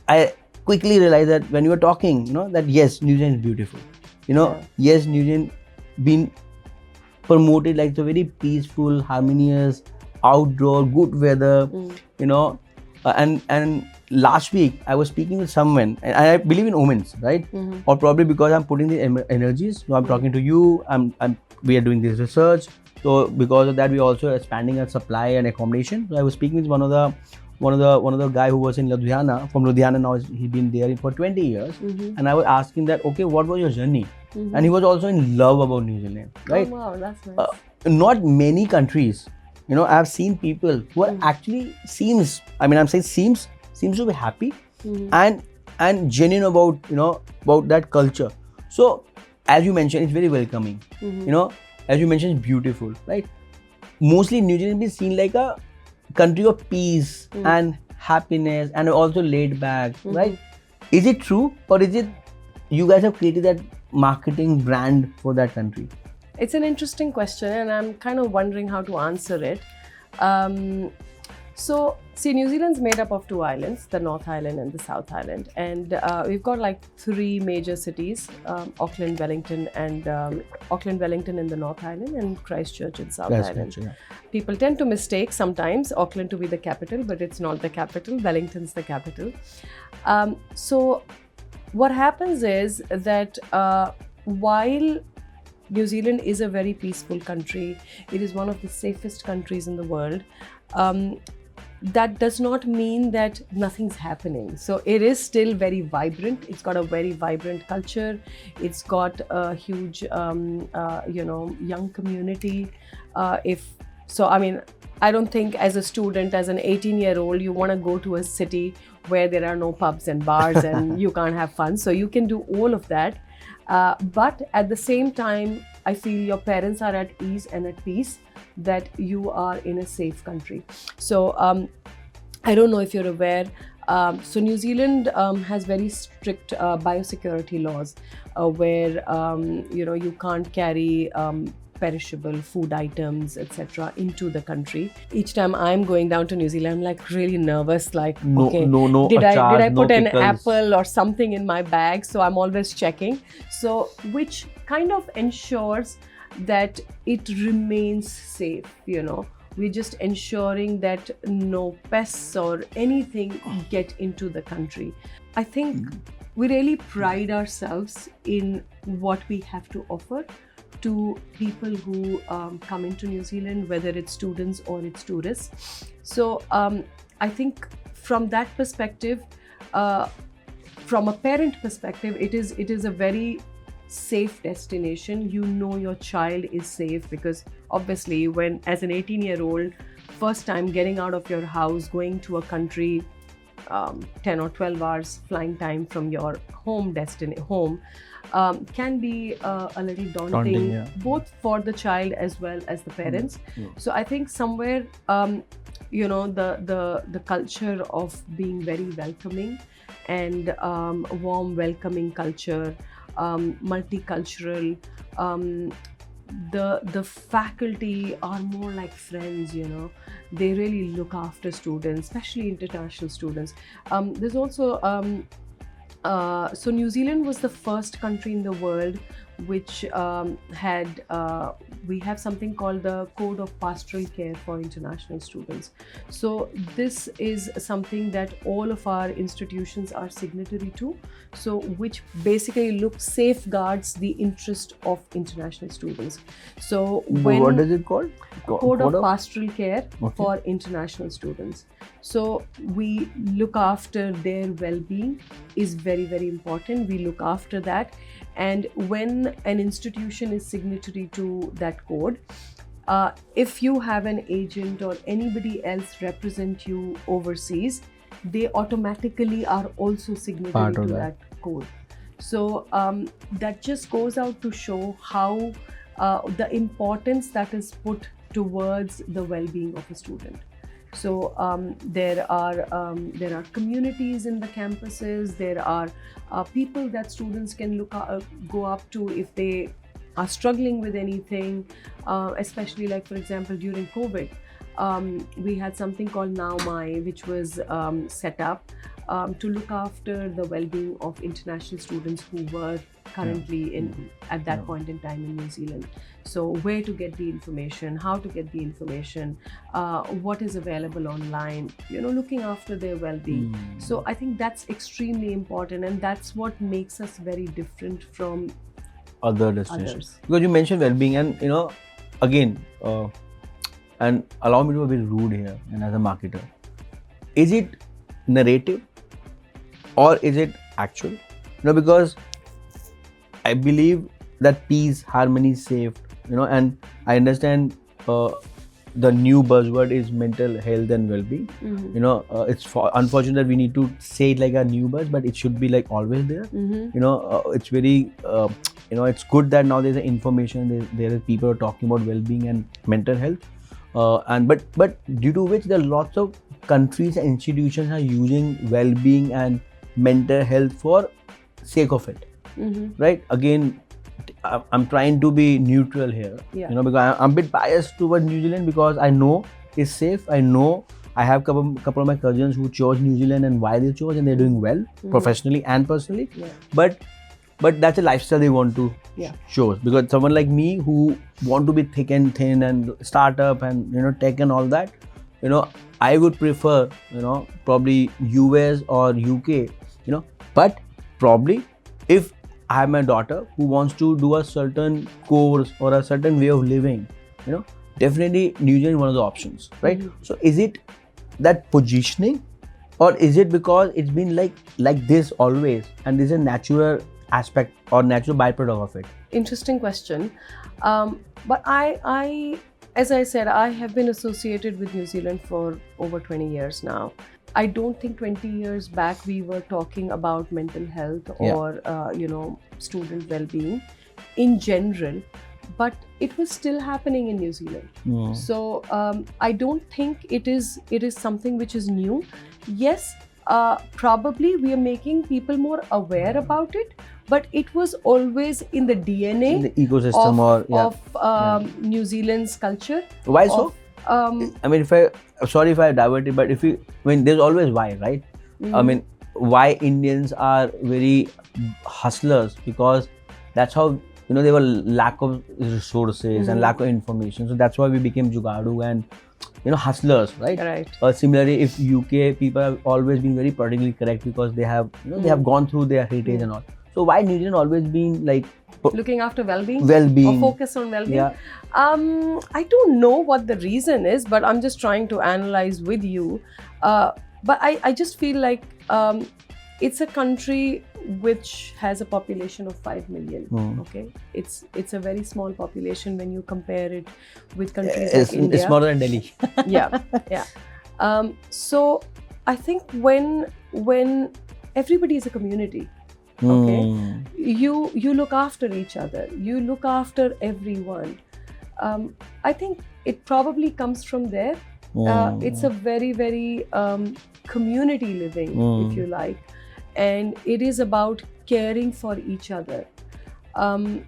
I quickly realized that when you were talking, that yes, New Zealand is beautiful. Yes, New Zealand been promoted like it's a very peaceful, harmonious, outdoor, good weather, and last week I was speaking with someone, and I believe in omens, right? Or probably because I'm putting the energies. So I'm talking to you. We are doing this research. So because of that, we're also expanding our supply and accommodation. So I was speaking with one of the guy who was in Ludhiana, from Ludhiana. Now he's been there for 20 years, and I was asking that, okay, what was your journey? And he was also in love about New Zealand, right? Oh wow, that's nice. Not many countries, I've seen people who are actually seems to be happy and genuine about that culture. So as you mentioned, it's very welcoming. As you mentioned, it's beautiful, right? Mostly New Zealand is seen like a country of peace and happiness, and also laid back, right? Is it true, or is it you guys have created that marketing brand for that country? It's an interesting question, and I'm kind of wondering how to answer it. So, see, New Zealand's made up of 2 islands, the North Island and the South Island. And we've got like 3 major cities, Auckland, Wellington in the North Island, and Christchurch in South Island. Yeah. People tend to mistake sometimes Auckland to be the capital, but it's not the capital. Wellington's the capital. So what happens is that while New Zealand is a very peaceful country, it is one of the safest countries in the world, that does not mean that nothing's happening. So it is still very vibrant. It's got a very vibrant culture. It's got a huge, young community. I don't think as a student, as an 18-year-old, you want to go to a city where there are no pubs and bars and you can't have fun. So you can do all of that. But at the same time, I feel your parents are at ease and at peace that you are in a safe country. So I don't know if you're aware. So New Zealand has very strict biosecurity laws, where you can't carry perishable food items, etc., into the country. Each time I'm going down to New Zealand, I'm like really nervous. Like, No, okay, no did achars, I no put an pickles. apple or something in my bag? So I'm always checking. So which kind of ensures that it remains safe. We're just ensuring that no pests or anything get into the country. I think we really pride ourselves in what we have to offer to people who come into New Zealand, whether it's students or it's tourists. So I think from that perspective, from a parent perspective, it is a very safe destination. Your child is safe, because obviously when as an 18-year-old, first time getting out of your house, going to a country, 10 or 12 hours flying time from your home can be a little daunting, yeah. both for the child as well as the parents. So I think somewhere the culture of being very welcoming and warm welcoming culture, multicultural, the faculty are more like friends. They really look after students, especially international students. There's also so New Zealand was the first country in the world which we have something called the Code of Pastoral Care for international students. So this is something that all of our institutions are signatory to, so which basically safeguards the interest of international students. So What is it called? Code of Pastoral Care for international students. So we look after their well-being is very, very important. We look after that. And when an institution is signatory to that code, if you have an agent or anybody else represent you overseas, they automatically are also signatory to that code. So that just goes out to show how the importance that is put towards the well-being of a student. So there are communities in the campuses. There are people that students can go up to if they are struggling with anything, especially like, for example, during COVID, we had something called Now My, which was set up to look after the well-being of international students who were currently at that point in time in New Zealand. So where to get the information, how to get the information, what is available online, looking after their well-being. So I think that's extremely important, and that's what makes us very different from other destinations. Because you mentioned well-being, and again, and allow me to be rude here, and as a marketer, is it narrative or is it actual? Because I believe that peace, harmony, safe, and I understand the new buzzword is mental health and well-being. It's unfortunate that we need to say it like a new buzz, but it should be like always there. It's very it's good that now there's an information, there are people talking about well-being and mental health, but due to which there are lots of countries and institutions are using well-being and mental health for sake of it. Right? Again, I'm trying to be neutral here, because I'm a bit biased towards New Zealand because I know it's safe. I know I have a couple of my cousins who chose New Zealand and why they chose, and they're doing well professionally and personally. But that's a lifestyle they want to choose, because someone like me who want to be thick and thin and startup and tech and all that, I would prefer probably US or UK, but probably if I have my daughter who wants to do a certain course or a certain way of living, definitely New Zealand is one of the options, right? So is it that positioning, or is it because it's been like this always, and there's a natural aspect or natural byproduct of it? Interesting question. But I, as I said, I have been associated with New Zealand for over 20 years now. I don't think 20 years back we were talking about mental health or student well-being in general, but it was still happening in New Zealand. So I don't think it is something which is new. Yes, probably we are making people more aware about it, but it was always in the DNA, in the ecosystem of New Zealand's culture. Why so? I mean, sorry if I diverted, but there's always why, right? I mean, why Indians are very hustlers, because that's how, there were lack of resources and lack of information. So that's why we became Jugadu and, hustlers, right? Right. Similarly, if UK people have always been very politically correct because they have, they have gone through their heritage and all. So why New Zealand always been like looking after well-being or focus on well-being? Yeah. I don't know what the reason is, but I'm just trying to analyze with you. But I just feel like it's a country which has a population of 5 million. Okay, it's a very small population when you compare it with countries like India. It's smaller than Delhi. Yeah. So I think when everybody is a community, okay, you look after each other, you look after everyone. I think it probably comes from there. It's a very, very community living, if you like, and it is about caring for each other. I'll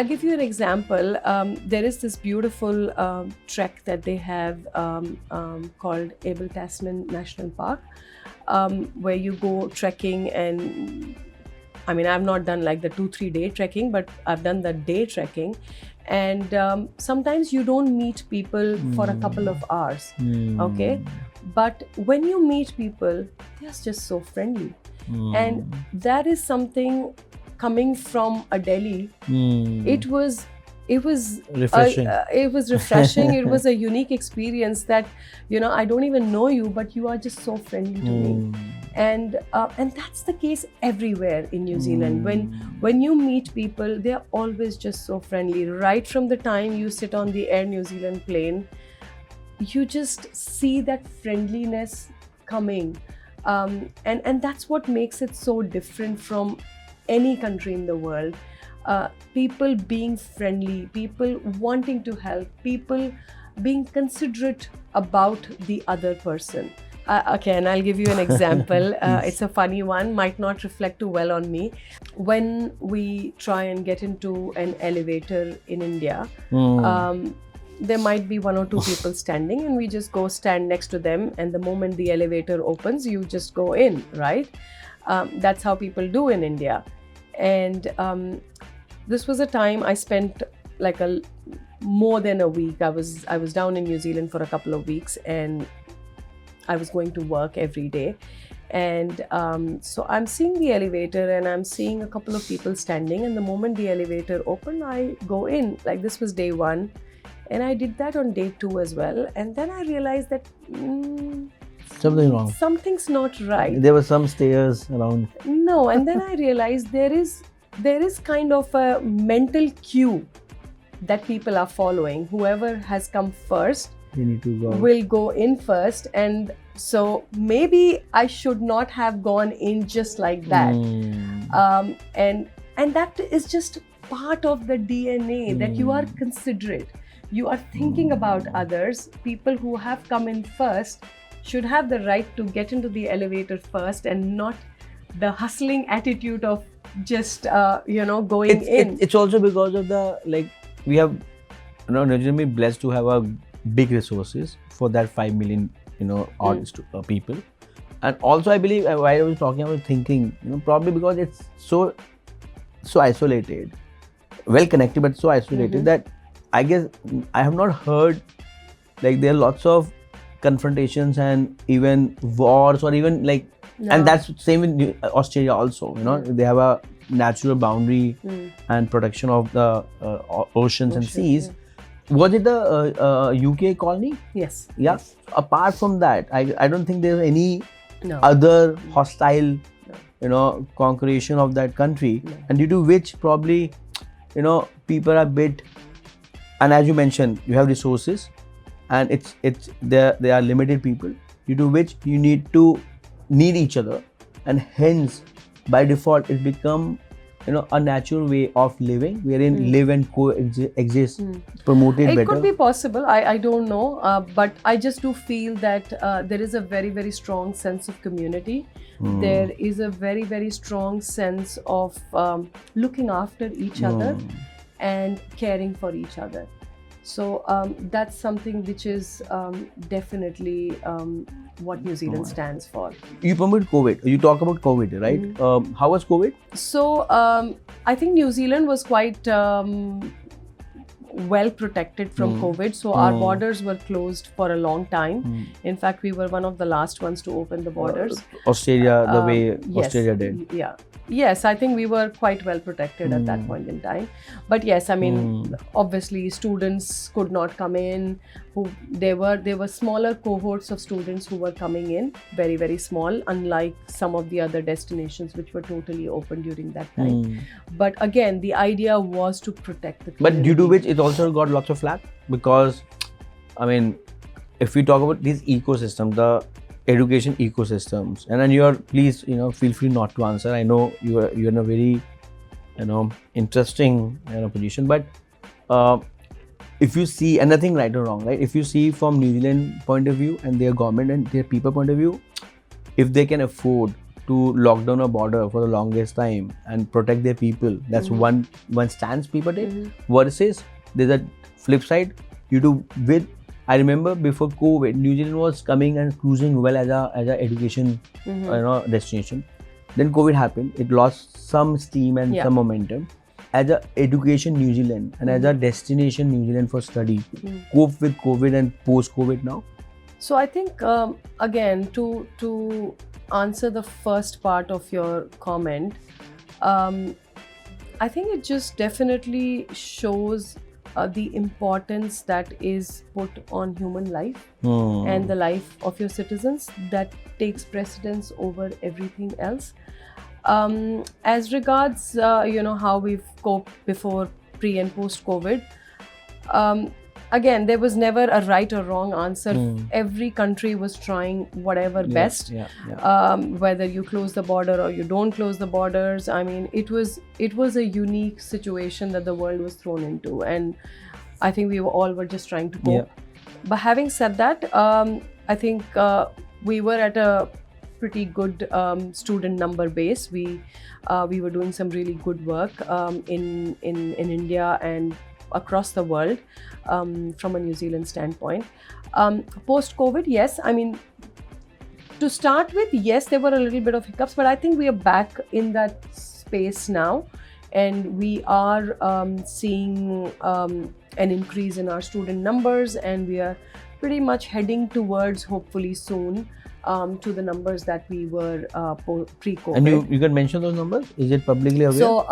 give you an example. There is this beautiful trek that they have called Abel Tasman National Park, where you go trekking, and I mean, I've not done like the 2-3 day trekking, but I've done the day trekking. And sometimes you don't meet people for a couple of hours, okay? But when you meet people, they're just so friendly. And that is something coming from a Delhi. It was refreshing. It was refreshing. It was a unique experience that, I don't even know you, but you are just so friendly to me. And that's the case everywhere in New Zealand. When you meet people, they're always just so friendly. Right from the time you sit on the Air New Zealand plane, you just see that friendliness coming. And that's what makes it so different from any country in the world. People being friendly, people wanting to help, people being considerate about the other person. Okay, and I'll give you an example. It's a funny one, might not reflect too well on me. When we try and get into an elevator in India, there might be 1 or 2 people standing, and we just go stand next to them, and the moment the elevator opens, you just go in, right? That's how people do in India. And this was a time I spent like more than a week. I was down in New Zealand for a couple of weeks, and I was going to work every day. And so I'm seeing the elevator, and I'm seeing a couple of people standing, and the moment the elevator opened, I go in. Like, this was day 1, and I did that on day 2 as well. And then I realized that something wrong. Something's not right. There were some stairs around. No, and then I realized there is kind of a mental cue that people are following. Whoever has come first will go in first, and so maybe I should not have gone in just like that. And that is just part of the DNA, that you are considerate, you are thinking about others. People who have come in first should have the right to get into the elevator first, and not the hustling attitude of just going in. It's also because of we have legitimately blessed to have a big resources for that 5 million people. And also I believe, while I was talking, I was thinking, probably because it's so isolated, well connected but so isolated, that I guess I have not heard there are lots of confrontations and even wars, or even and that's same with Australia also. They have a natural boundary and protection of the oceans and seas. Was it the UK colony? Yes. Yeah. Yes. Apart from that, I don't think there's any other hostile conqueration of that country, and due to which probably people are a bit, and as you mentioned, you have resources, and they are limited people, due to which you need each other, and hence by default it become a natural way of living wherein live and coexist promoted It better. could be possible. I don't know, but I just do feel that there is a very, very strong sense of community. There is a very, very strong sense of looking after each other and caring for each other. So that's something which is definitely what New Zealand stands for. You promote COVID. You talk about COVID, right? How was COVID? So I think New Zealand was quite well protected from COVID. So our borders were closed for a long time. In fact, we were one of the last ones to open the borders. Australia, the way Yes, Australia did. Yeah. Yes, I think we were quite well protected at that point in time. But yes, I mean, obviously students could not come in. There were smaller cohorts of students who were coming in, very, very small, unlike some of the other destinations which were totally open during that time. But again, the idea was to protect the community. But due to which it also got lots of flack, because I mean, if we talk about this ecosystem, the education ecosystems, and then please feel free not to answer. I know you're in a very interesting position, but if you see anything right or wrong, right? If you see from New Zealand point of view and their government and their people point of view, if they can afford to lock down a border for the longest time and protect their people, that's one stance people take. Versus there's a flip side. I remember before COVID, New Zealand was coming and cruising well as a education destination. Then COVID happened. It lost some steam and some momentum. As a education New Zealand and as a destination New Zealand for study, cope with COVID and post-COVID now? So I think again to answer the first part of your comment, I think it just definitely shows the importance that is put on human life and the life of your citizens, that takes precedence over everything else. As regards how we've coped before, pre and post COVID, again, there was never a right or wrong answer. Every country was trying whatever best. Whether you close the border or you don't close the borders, I mean, it was a unique situation that the world was thrown into, and I think we all were just trying to cope. But having said that, I think we were at a pretty good student number base. We were doing some really good work in India and across the world from a New Zealand standpoint. Post-COVID, yes, I mean, to start with, yes, there were a little bit of hiccups, but I think we are back in that space now, and we are seeing an increase in our student numbers, and we are pretty much heading towards, hopefully soon, to the numbers that we were pre-COVID. And you can mention those numbers? Is it publicly aware? So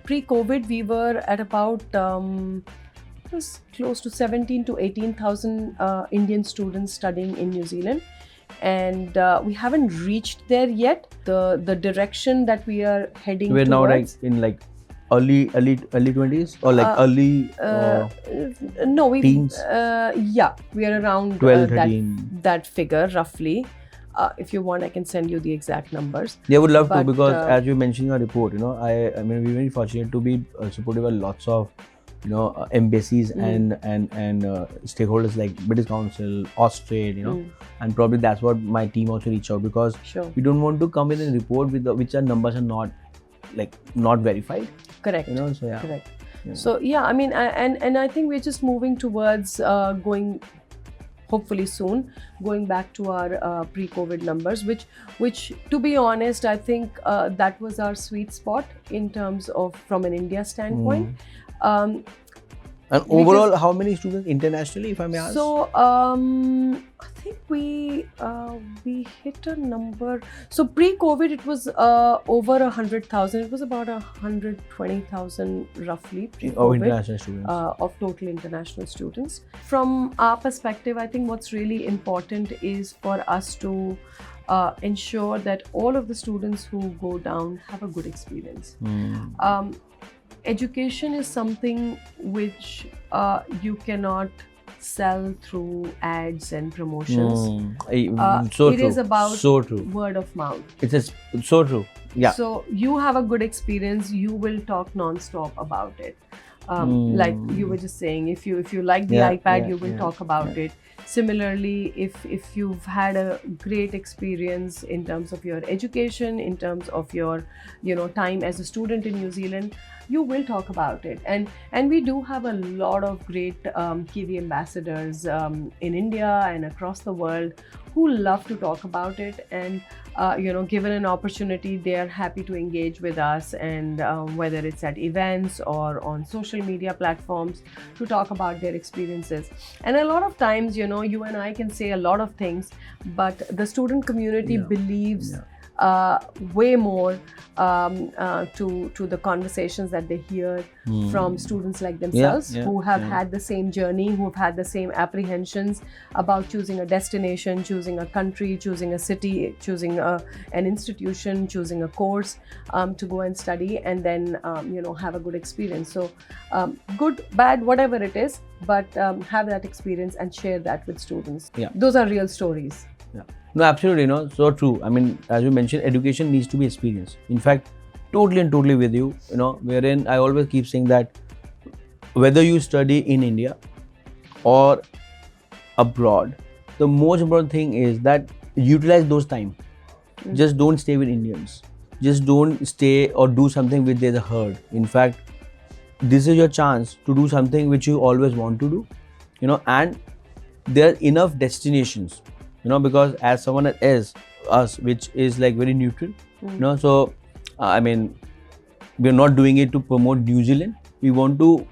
pre-COVID, we were at about it was close to 17 to 18,000 Indian students studying in New Zealand, and we haven't reached there yet. The direction that we are heading we're towards, now like early 20s or like early no, we teens? We are around 12, 13. that figure roughly. If you want, I can send you the exact numbers. They would love to, because as you mentioned in your report, I mean, we're very fortunate to be supported by lots of embassies and stakeholders like British Council, Australia, and probably that's what my team also reached out, because we don't want to come in and report with which our numbers are not verified. Correct. So yeah. Correct. Yeah. So yeah, I mean, and I think we're just moving towards going, hopefully soon, going back to our pre-COVID numbers, which to be honest, I think that was our sweet spot in terms of from an India standpoint. And overall, how many students internationally, if I may ask? So I think we hit a number. So pre-COVID, it was over 100,000. It was about 120,000 roughly pre-COVID, international students. Of total international students. From our perspective, I think what's really important is for us to ensure that all of the students who go down have a good experience. Education is something which you cannot sell through ads and promotions. So It true. is about So true. word of mouth. It's so true. Yeah. So you have a good experience, you will talk non-stop about it. Like you were just saying, if you like the Yeah, iPad, yeah, you will yeah, talk about it. Similarly, if you've had a great experience in terms of your education, in terms of your time as a student in New Zealand, you will talk about it. And we do have a lot of great Kiwi ambassadors in India and across the world who love to talk about it. And given an opportunity, they are happy to engage with us, and whether it's at events or on social media platforms, to talk about their experiences. And a lot of times, you and I can say a lot of things, but the student community believes way more to the conversations that they hear from students like themselves, who have had the same journey, who have had the same apprehensions about choosing a destination, choosing a country, choosing a city, choosing an institution, choosing a course to go and study, and then have a good experience. So good, bad, whatever it is, but have that experience and share that with students. Those are real stories. Yeah. No, absolutely, so true. I mean, as you mentioned, education needs to be experienced. In fact, totally with you, wherein I always keep saying that whether you study in India or abroad, the most important thing is that utilize those time. Just don't stay with Indians. Just don't stay or do something with the herd. In fact, this is your chance to do something which you always want to do, and there are enough destinations, because as someone as us, which is like very neutral, so I mean, we're not doing it to promote New Zealand. We want to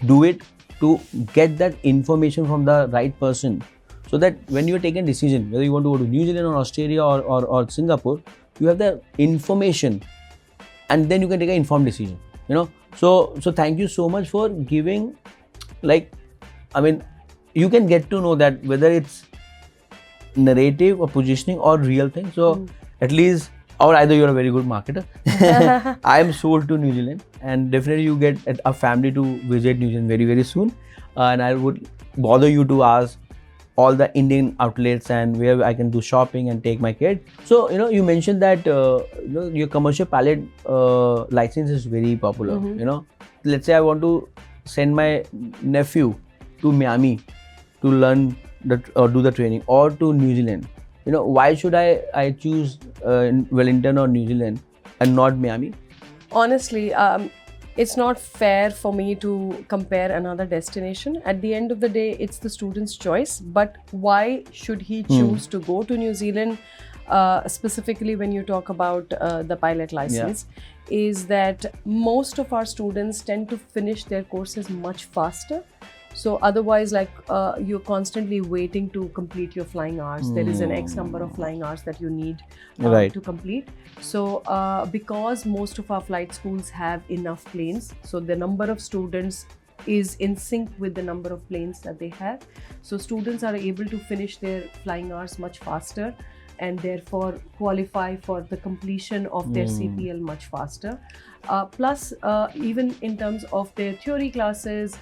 do it to get that information from the right person, so that when you're taking a decision, whether you want to go to New Zealand or Australia or Singapore, you have the information, and then you can take an informed decision, So thank you so much for giving, you can get to know that whether it's narrative or positioning or real thing. So at least, or either you're a very good marketer. I am sold to New Zealand, and definitely you get a family to visit New Zealand very soon. And I would bother you to ask all the Indian outlets and where I can do shopping and take my kid. So you mentioned that your commercial pilot license is very popular. Let's say I want to send my nephew to Miami to learn do the training, or to New Zealand. Why should I choose Wellington or New Zealand and not Miami? Honestly, it's not fair for me to compare another destination. At the end of the day, it's the student's choice. But why should he choose to go to New Zealand? Specifically, when you talk about the pilot license, is that most of our students tend to finish their courses much faster. So otherwise, you're constantly waiting to complete your flying hours. There is an X number of flying hours that you need to complete. So because most of our flight schools have enough planes, so the number of students is in sync with the number of planes that they have. So students are able to finish their flying hours much faster, and therefore qualify for the completion of their CPL much faster. Plus, even in terms of their theory classes,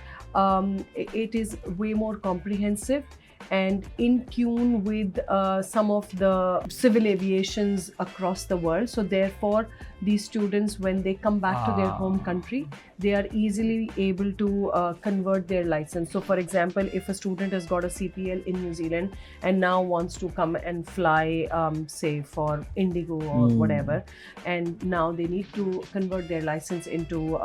it is way more comprehensive and in tune with some of the civil aviations across the world. So therefore, these students, when they come back to their home country, they are easily able to convert their license. So for example, if a student has got a CPL in New Zealand and now wants to come and fly, say for Indigo or whatever, and now they need to convert their license into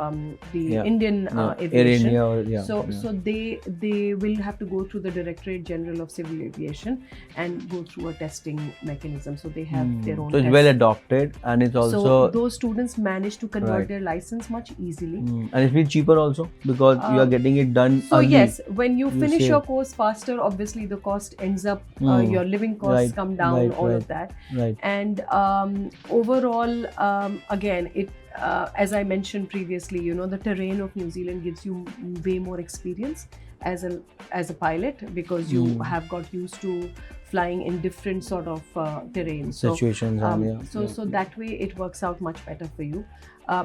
the Indian aviation. So they will have to go through the Directorate General of Civil Aviation and go through a testing mechanism. So they have their own So it's well adopted, and it's also... So those students manage to convert their license much easily. And it's been cheaper also, because you are getting it done so early. Yes, when you finish your course faster, obviously the cost ends up, your living costs come down, all of that. And overall, again, it as I mentioned previously, the terrain of New Zealand gives you way more experience as a pilot, because you have got used to flying in different sort of terrains. Situations, So that way it works out much better for you.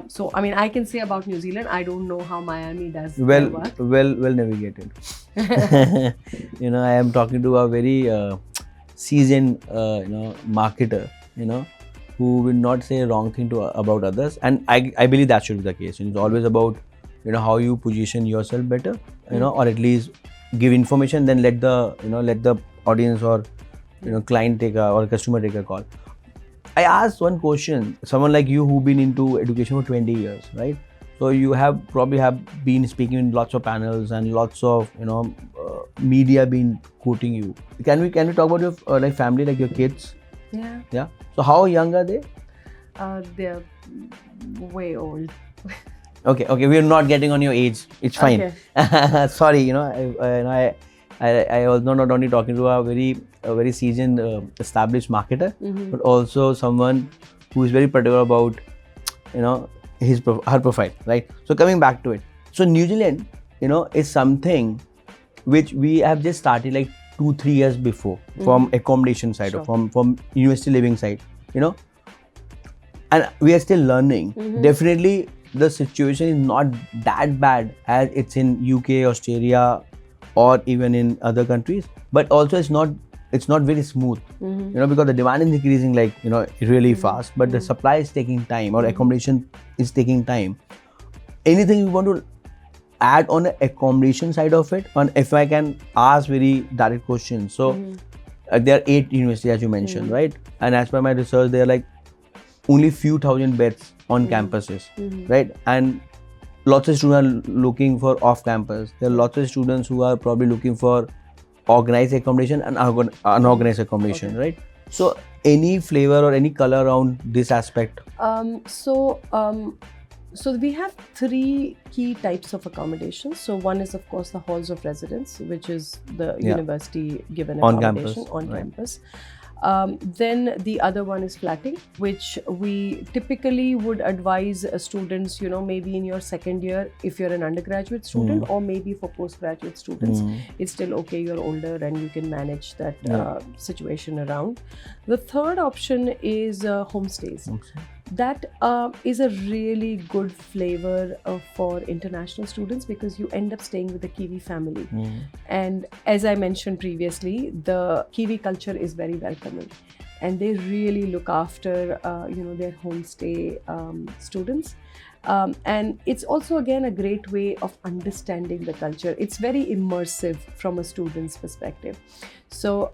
So I mean, I can say about New Zealand, I don't know how Miami does their work. Well navigated. I am talking to a very seasoned, marketer, who will not say wrong thing about others, and I believe that should be the case. It's always about how you position yourself better, or at least give information, then let the audience or client or customer take a call. I asked one question, someone like you who've been into education for 20 years, right? So you probably have been speaking in lots of panels and lots of media been quoting you. Can we talk about your like family, like your kids? Yeah. So how young are they? They're way old. Okay, we are not getting on your age. It's fine. Okay. Sorry, I was not only talking to a very seasoned, established marketer, but also someone who is very particular about, her profile, right? So coming back to it, so New Zealand, is something which we have just started like 2-3 years before, from accommodation side, or from university living side, and we are still learning. Definitely, the situation is not that bad as it's in UK, Australia, or even in other countries, but also it's not very smooth, because the demand is increasing really fast, but the supply is taking time, or accommodation is taking time. Anything you want to add on the accommodation side of it? And if I can ask very direct questions, so there are 8 universities as you mentioned, right? And as per my research, there are like only few thousand beds on campuses, right? And lots of students are looking for off campus. There are lots of students who are probably looking for organized accommodation and unorganized accommodation, right? So any flavor or any color around this aspect? So we have 3 key types of accommodations. So one is, of course, the halls of residence, which is the university given accommodation on campus. Then the other one is flatting, which we typically would advise students, maybe in your second year, if you're an undergraduate student, or maybe for postgraduate students, it's still okay, you're older and you can manage that situation around. The third option is homestays. That is a really good flavor for international students, because you end up staying with the Kiwi family. And as I mentioned previously, the Kiwi culture is very welcoming, and they really look after their homestay students. And it's also, again, a great way of understanding the culture. It's very immersive from a student's perspective. So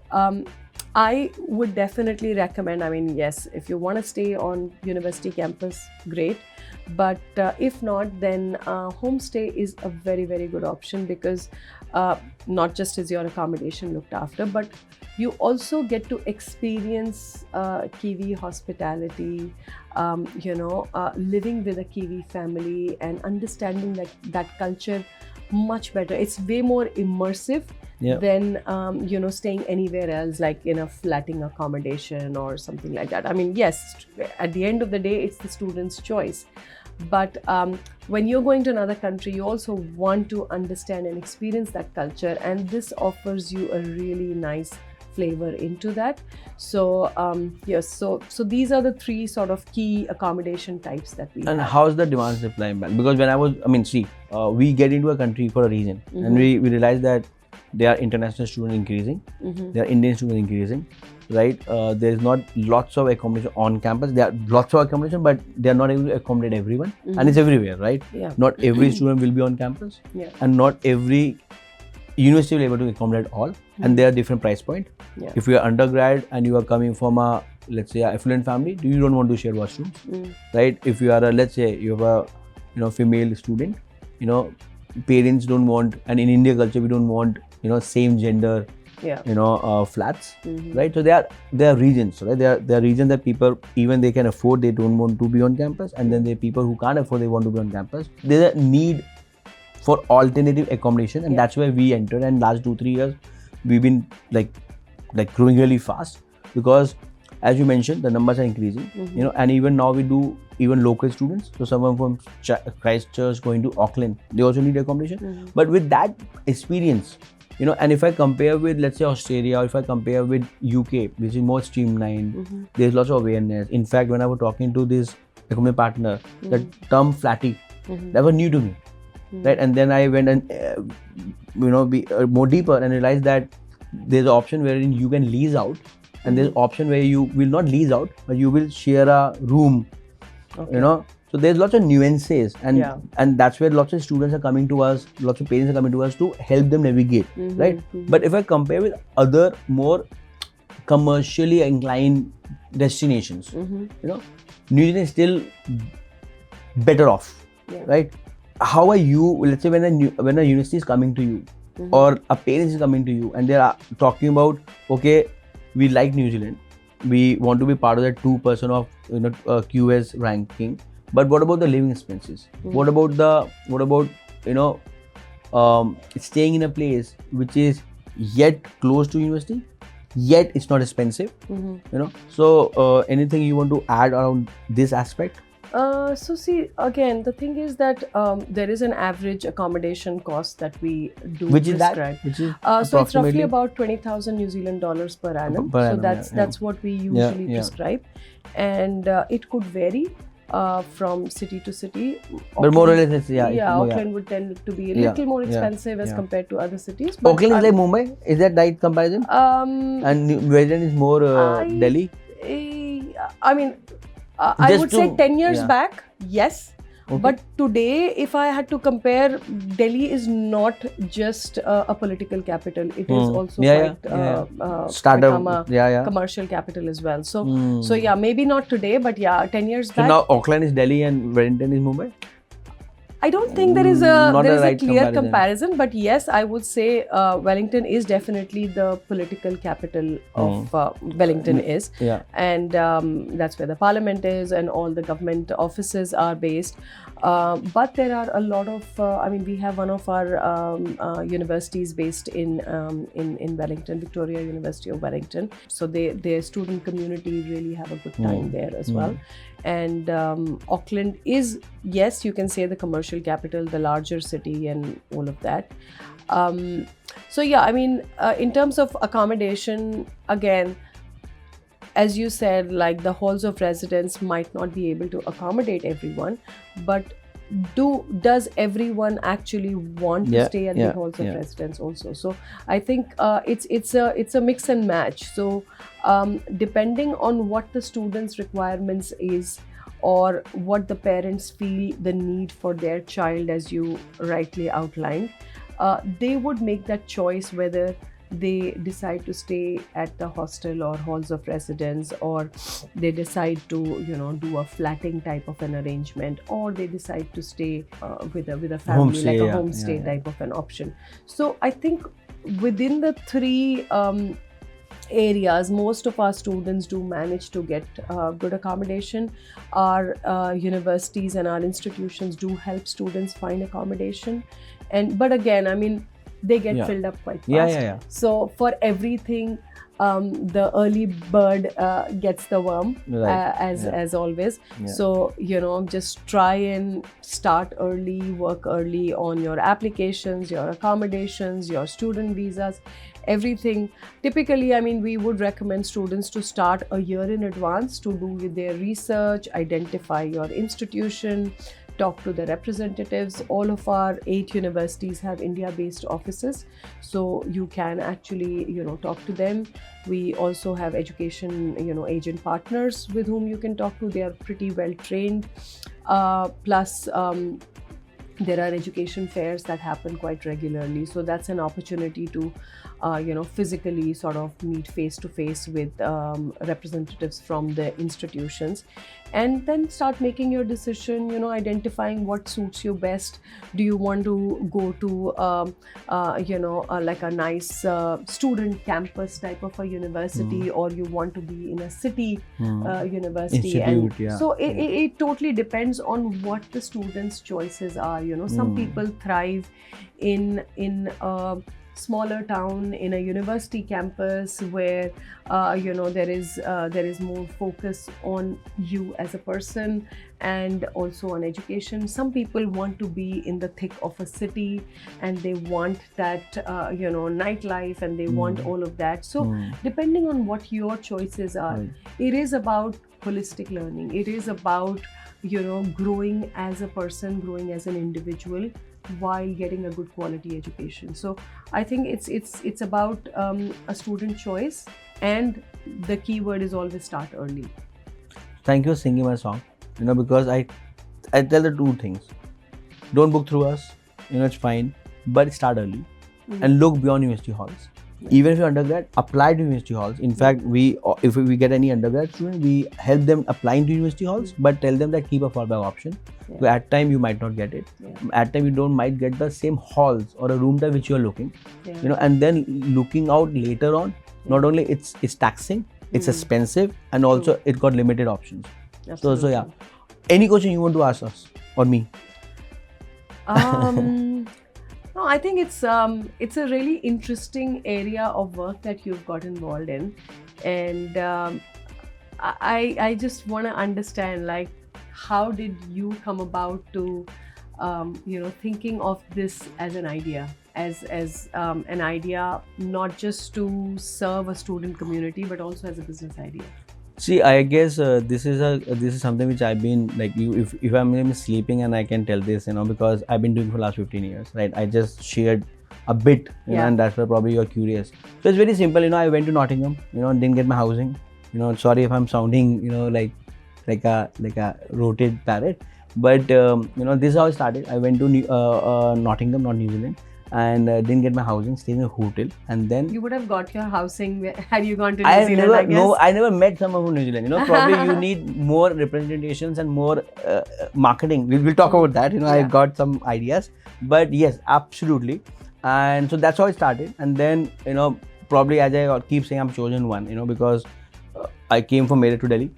I would definitely recommend, yes, if you want to stay on university campus, great. But if not, then homestay is a very, very good option, because not just is your accommodation looked after, but you also get to experience Kiwi hospitality, living with a Kiwi family and understanding that culture much better. It's way more immersive than staying anywhere else, like in a flatting accommodation or something like that. Yes, at the end of the day, it's the student's choice. But when you're going to another country, you also want to understand and experience that culture, and this offers you a really nice flavor into that. So yes, so these are the 3 sort of key accommodation types that we have. And how's the demand supply balance? Because when we get into a country for a reason, and we realize that there are international students increasing, there are Indian students increasing, right? There is not lots of accommodation on campus. There are lots of accommodation, but they are not able to accommodate everyone, and it's everywhere, right? Not every student will be on campus, and not every university will be able to accommodate all, and there are different price point. If you are undergrad and you are coming from let's say, affluent family, you don't want to share washrooms, right? If you are let's say you have a female student, parents don't want, and in India culture we don't want same gender flats, right? So there are regions, right? There are regions that people, even they can afford, they don't want to be on campus, and then there are people who can't afford, they want to be on campus. There's a need for alternative accommodation, and that's where we entered. And last 2-3 years we've been like growing really fast, because as you mentioned, the numbers are increasing, and even now we do even local students. So someone from Christchurch going to Auckland, they also need accommodation. But with that experience, You know, and if I compare with, let's say, Australia, or if I compare with UK, which is more streamlined, there's lots of awareness. In fact, when I was talking to this economic partner, the term flatty, that was new to me, right? And then I went and be more deeper and realized that there's an option wherein you can lease out, and there's an option where you will not lease out, but you will share a room. You know, so there's lots of nuances, and that's where lots of students are coming to us, lots of parents are coming to us to help them navigate, right? But if I compare with other more commercially inclined destinations, you know, New Zealand is still better off, right? How are you? Let's say when a university is coming to you, or a parent is coming to you, and they are talking about, okay, we like New Zealand, we want to be part of that 2% of QS ranking, but what about the living expenses? What about staying in a place which is yet close to university, yet it's not expensive? You know, so anything you want to add around this aspect? So see, again, the thing is that there is an average accommodation cost that we do Which is prescribe. that? Which is So it's roughly about 20,000 New Zealand dollars per annum. So that's what we usually prescribe, and it could vary from city to city. But more or less, Auckland would tend to be a little more expensive as compared to other cities. But Auckland is like Mumbai. Is that right comparison? And New Zealand is more Delhi. I mean, I would say 10 years back, yes. Okay. But today, if I had to compare, Delhi is not just a political capital. It is also quite commercial capital as well. So maybe not today, but 10 years back. So now Auckland is Delhi and Wellington is Mumbai? I don't think there is a clear comparison, but yes, I would say Wellington is definitely the political capital of Wellington is, and that's where the parliament is and all the government offices are based. But there are a lot of, we have one of our universities based in Wellington, Victoria University of Wellington. So their student community really have a good time there as well. And Auckland is, yes, you can say the commercial capital, the larger city and all of that. In terms of accommodation, again, as you said, like the halls of residence might not be able to accommodate everyone, but does everyone actually want to stay at the halls of residence also? So I think it's a mix and match. So depending on what the students' requirements is, or what the parents feel the need for their child, as you rightly outlined, they would make that choice whether they decide to stay at the hostel or halls of residence, or they decide to do a flatting type of an arrangement, or they decide to stay with a family, like a homestay type of an option. So I think within the three areas, most of our students do manage to get good accommodation. Our universities and our institutions do help students find accommodation, but again, they get filled up quite fast. So for everything, the early bird gets the worm, as always. So just try and start early, work early on your applications, your accommodations, your student visas, everything. Typically, we would recommend students to start a year in advance to do their research, identify your institution, talk to the representatives. All of our 8 universities have India-based offices, so you can actually talk to them. We also have education agent partners with whom you can talk to. They are pretty well trained. Plus there are education fairs that happen quite regularly, so that's an opportunity to physically sort of meet face to face with representatives from the institutions, and then start making your decision, identifying what suits you best. Do you want to go to like a nice student campus type of a university, or you want to be in a city university? So it totally depends on what the students' choices are. Some people thrive in smaller town in a university campus where there is more focus on you as a person and also on education. Some people want to be in the thick of a city and they want that nightlife, and they want all of that. So depending on what your choices are, it is about holistic learning. It is about growing as a person, growing as an individual, while getting a good quality education. So I think it's about a student choice, and the key word is always start early. Thank you for singing my song. Because I tell the two things. Don't book through us. It's fine, but start early and look beyond university halls. Even if you're undergrad, apply to university halls. In fact, if we get any undergrad student, we help them applying to university halls, but tell them that keep a fallback option. So at time you might not get it. At time you might get the same halls or a room type which you are looking. And then looking out later on, not only it's taxing, it's expensive, and also it got limited options. Absolutely. So yeah. Any question you want to ask us or me? No, I think it's a really interesting area of work that you've got involved in, and I just want to understand, like, how did you come about to thinking of this as an idea, as an idea not just to serve a student community but also as a business idea? See, I guess this is something which I've been like if I'm sleeping and I can tell this, because I've been doing for the last 15 years, right? I just shared a bit, and that's why probably you're curious. So it's very simple, I went to Nottingham, didn't get my housing. Sorry if I'm sounding, like a roted parrot, but this is how I started. I went to Nottingham, not New Zealand, and didn't get my housing, stayed in a hotel, and then you would have got your housing had you gone to New Zealand. I guess. No, I never met someone from New Zealand. Probably you need more representations and more marketing. We'll talk about that. I got some ideas, but yes, absolutely. And so that's how it started. And then probably, as I keep saying, I'm chosen one. Because I came from Meerut to Delhi,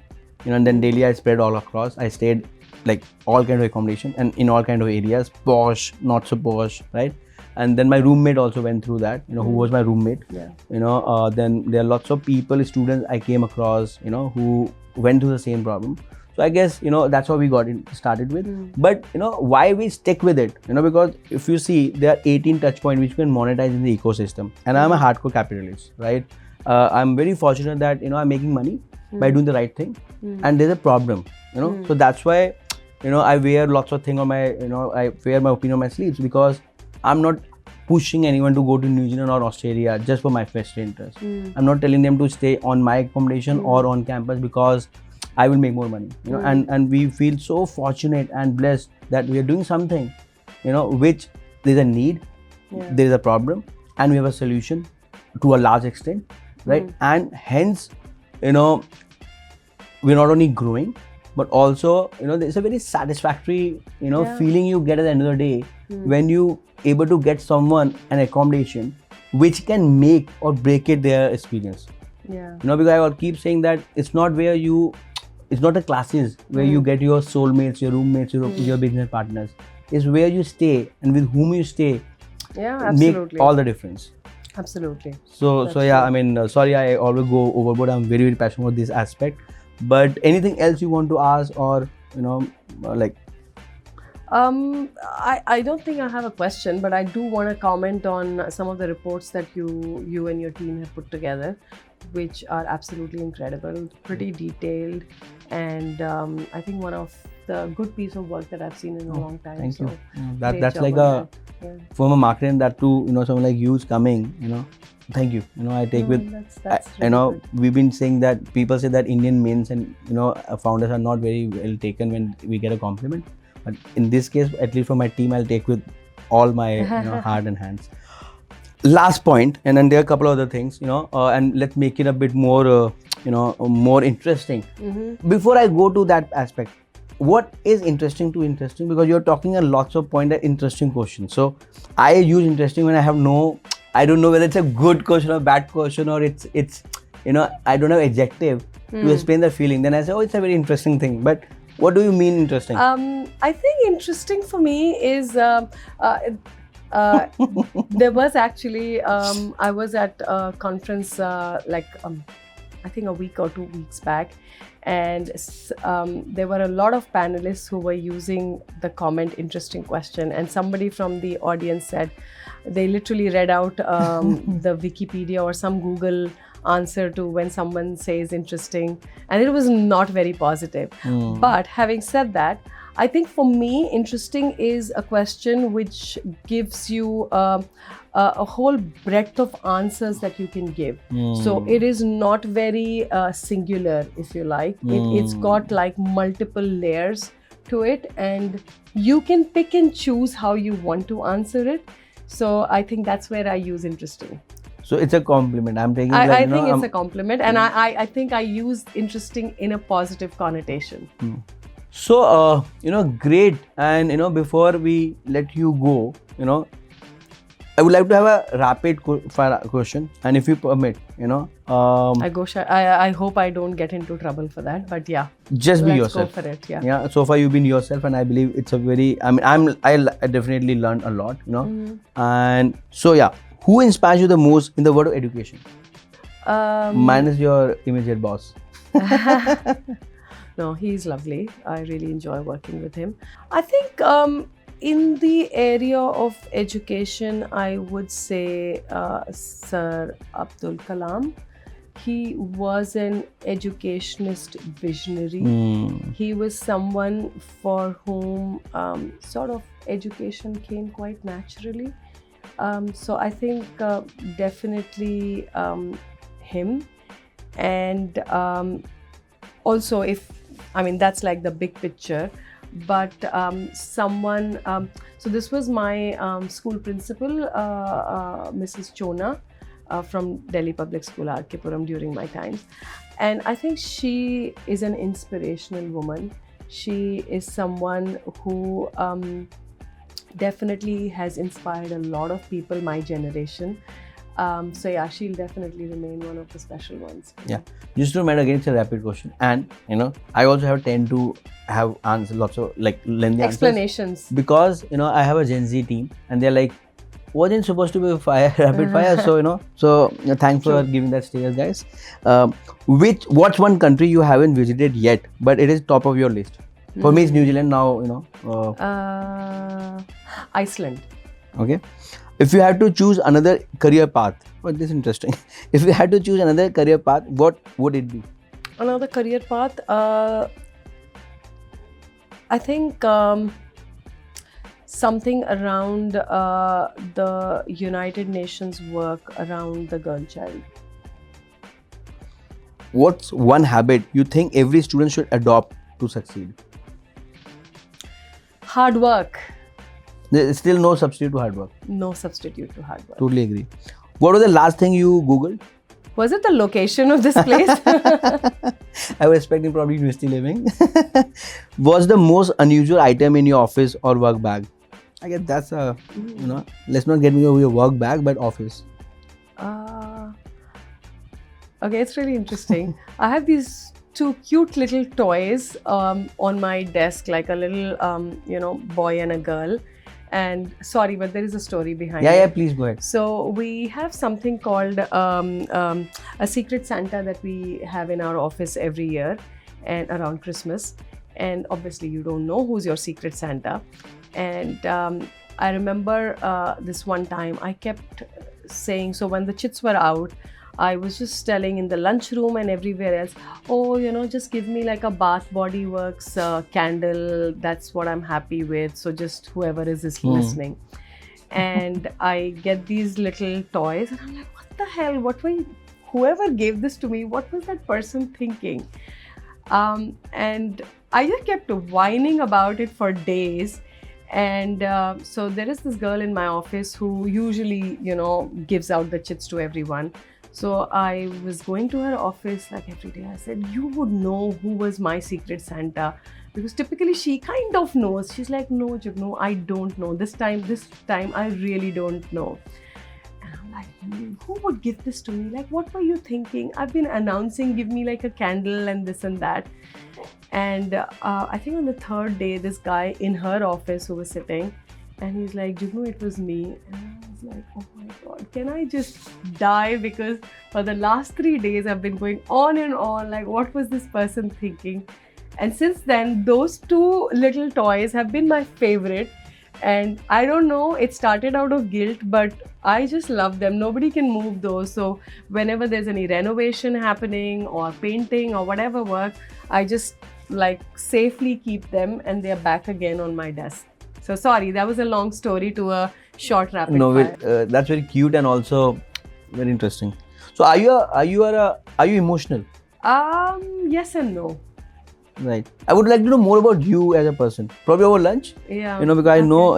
and then Delhi I spread all across. I stayed like all kind of accommodation and in all kind of areas, posh, not so posh, right? And then my roommate also went through that, who was my roommate. Then there are lots of people, students I came across, who went through the same problem. So I guess, that's how we got it started with. But, why we stick with it, because if you see, there are 18 touch points which you can monetize in the ecosystem. And I'm a hardcore capitalist, right? I'm very fortunate that, I'm making money by doing the right thing. And there's a problem, So that's why, I wear lots of things on my, I wear my opinion on my sleeves, because I'm not pushing anyone to go to New Zealand or Australia just for my vested interest. I'm not telling them to stay on my accommodation or on campus because I will make more money. And we feel so fortunate and blessed that we are doing something, which there's a need, there is a problem, and we have a solution to a large extent, right? And hence, we're not only growing, but also, there's a very satisfactory, feeling you get at the end of the day when you able to get someone an accommodation which can make or break it their experience. Because I will keep saying that it's not the classes where you get your soulmates, your roommates, your business partners. It's where you stay and with whom you stay. Make all the difference. Absolutely. So yeah, I mean, sorry, I always go overboard. I'm very, very passionate about this aspect. But anything else you want to ask, or like? I don't think I have a question, but I do want to comment on some of the reports that you and your team have put together, which are absolutely incredible, pretty detailed, and I think one of the good piece of work that I've seen in a long time. Thank you. So That's like a from a marketer, and that too, someone like you is coming, Thank you. I take that's really good. We've been saying that people say that Indian men's and founders are not very well taken when we get a compliment. But in this case, at least for my team, I'll take with all my heart and hands. Last point, and then there are a couple of other things, and let's make it a bit more, more interesting. Before I go to that aspect, what is interesting? Because you're talking a lots of point that interesting questions. So I use interesting when I don't know whether it's a good question or bad question, or it's I don't have adjective to explain the feeling. Then I say, it's a very interesting thing. But what do you mean interesting? I think interesting for me is Uh, there was actually, I was at a conference I think a week or 2 weeks back, and there were a lot of panelists who were using the comment interesting question, and somebody from the audience said they literally read out the Wikipedia or some Google answer to when someone says interesting, and it was not very positive. But having said that, I think for me, interesting is a question which gives you a whole breadth of answers that you can give. So it is not very singular, if you like. It's got like multiple layers to it, and you can pick and choose how you want to answer it. So I think that's where I use interesting. So it's a compliment. I'm taking. I think it's a compliment, and I think I use interesting in a positive connotation. So, great. And, before we let you go, I would like to have a rapid fire question. And if you permit, I go shy. I hope I don't get into trouble for that. But yeah, just be let's yourself. Go for it. Yeah. Yeah. So far, you've been yourself, and I believe it's a very. I mean, I definitely learned a lot. And so yeah, who inspires you the most in the world of education? Minus your immediate boss. No, he's lovely. I really enjoy working with him. I think in the area of education, I would say Sir Abdul Kalam. He was an educationist visionary. He was someone for whom sort of education came quite naturally. So I think definitely him. And also, that's like the big picture, but someone, so this was my school principal, Mrs. Chona, from Delhi Public School, R.K. Puram, during my times. And I think she is an inspirational woman. She is someone who definitely has inspired a lot of people, my generation. So yeah, she'll definitely remain one of the special ones. Yeah, just to remind again, it's a rapid question, and I also tend to have answers, lots of like lengthy explanations answers, because I have a Gen Z team, and they're like, wasn't supposed to be rapid fire. So thanks for giving that stage, guys. What's one country you haven't visited yet, but it is top of your list? For me, it's New Zealand now. Iceland. Okay. If you had to choose another career path, this is interesting. If you had to choose another career path, what would it be? Another career path, I think something around the United Nations work around the girl child. What's one habit you think every student should adopt to succeed? Hard work. There is still no substitute to hard work. No substitute to hard work. Totally agree. What was the last thing you Googled? Was it the location of this place? I was expecting probably university living. What's the most unusual item in your office or work bag? I guess that's a, let's not get me over your work bag, but office. Okay, it's really interesting. I have these two cute little toys on my desk, like a little, boy and a girl. And sorry, but there is a story behind it. Yeah, please go ahead. So we have something called a secret Santa that we have in our office every year and around Christmas. And obviously you don't know who's your secret Santa. And I remember this one time I kept saying, so when the chits were out, I was just telling in the lunchroom and everywhere else, just give me like a Bath Body Works candle. That's what I'm happy with. So just whoever is listening. And I get these little toys and I'm like, what the hell? Whoever gave this to me, what was that person thinking? And I just kept whining about it for days. And so there is this girl in my office who usually, gives out the chits to everyone. So I was going to her office like every day. I said, you would know who was my secret Santa, because typically she kind of knows. She's like, no, Jugnu, I don't know. This time I really don't know. And I'm like, who would give this to me? Like, what were you thinking? I've been announcing, give me like a candle and this and that. And I think on the third day, this guy in her office who was sitting, And he's like, Jugnu, it was me. And I was like, oh my God, can I just die? Because for the last 3 days, I've been going on and on. Like, what was this person thinking? And since then, those two little toys have been my favorite. And I don't know, it started out of guilt, but I just love them. Nobody can move those. So whenever there's any renovation happening or painting or whatever work, I just like safely keep them and they're back again on my desk. So sorry, that was a long story to a short rapid fire. That's very cute and also very interesting. So are you emotional? Yes and no. Right. I would like to know more about you as a person. Probably over lunch. Yeah. Because I know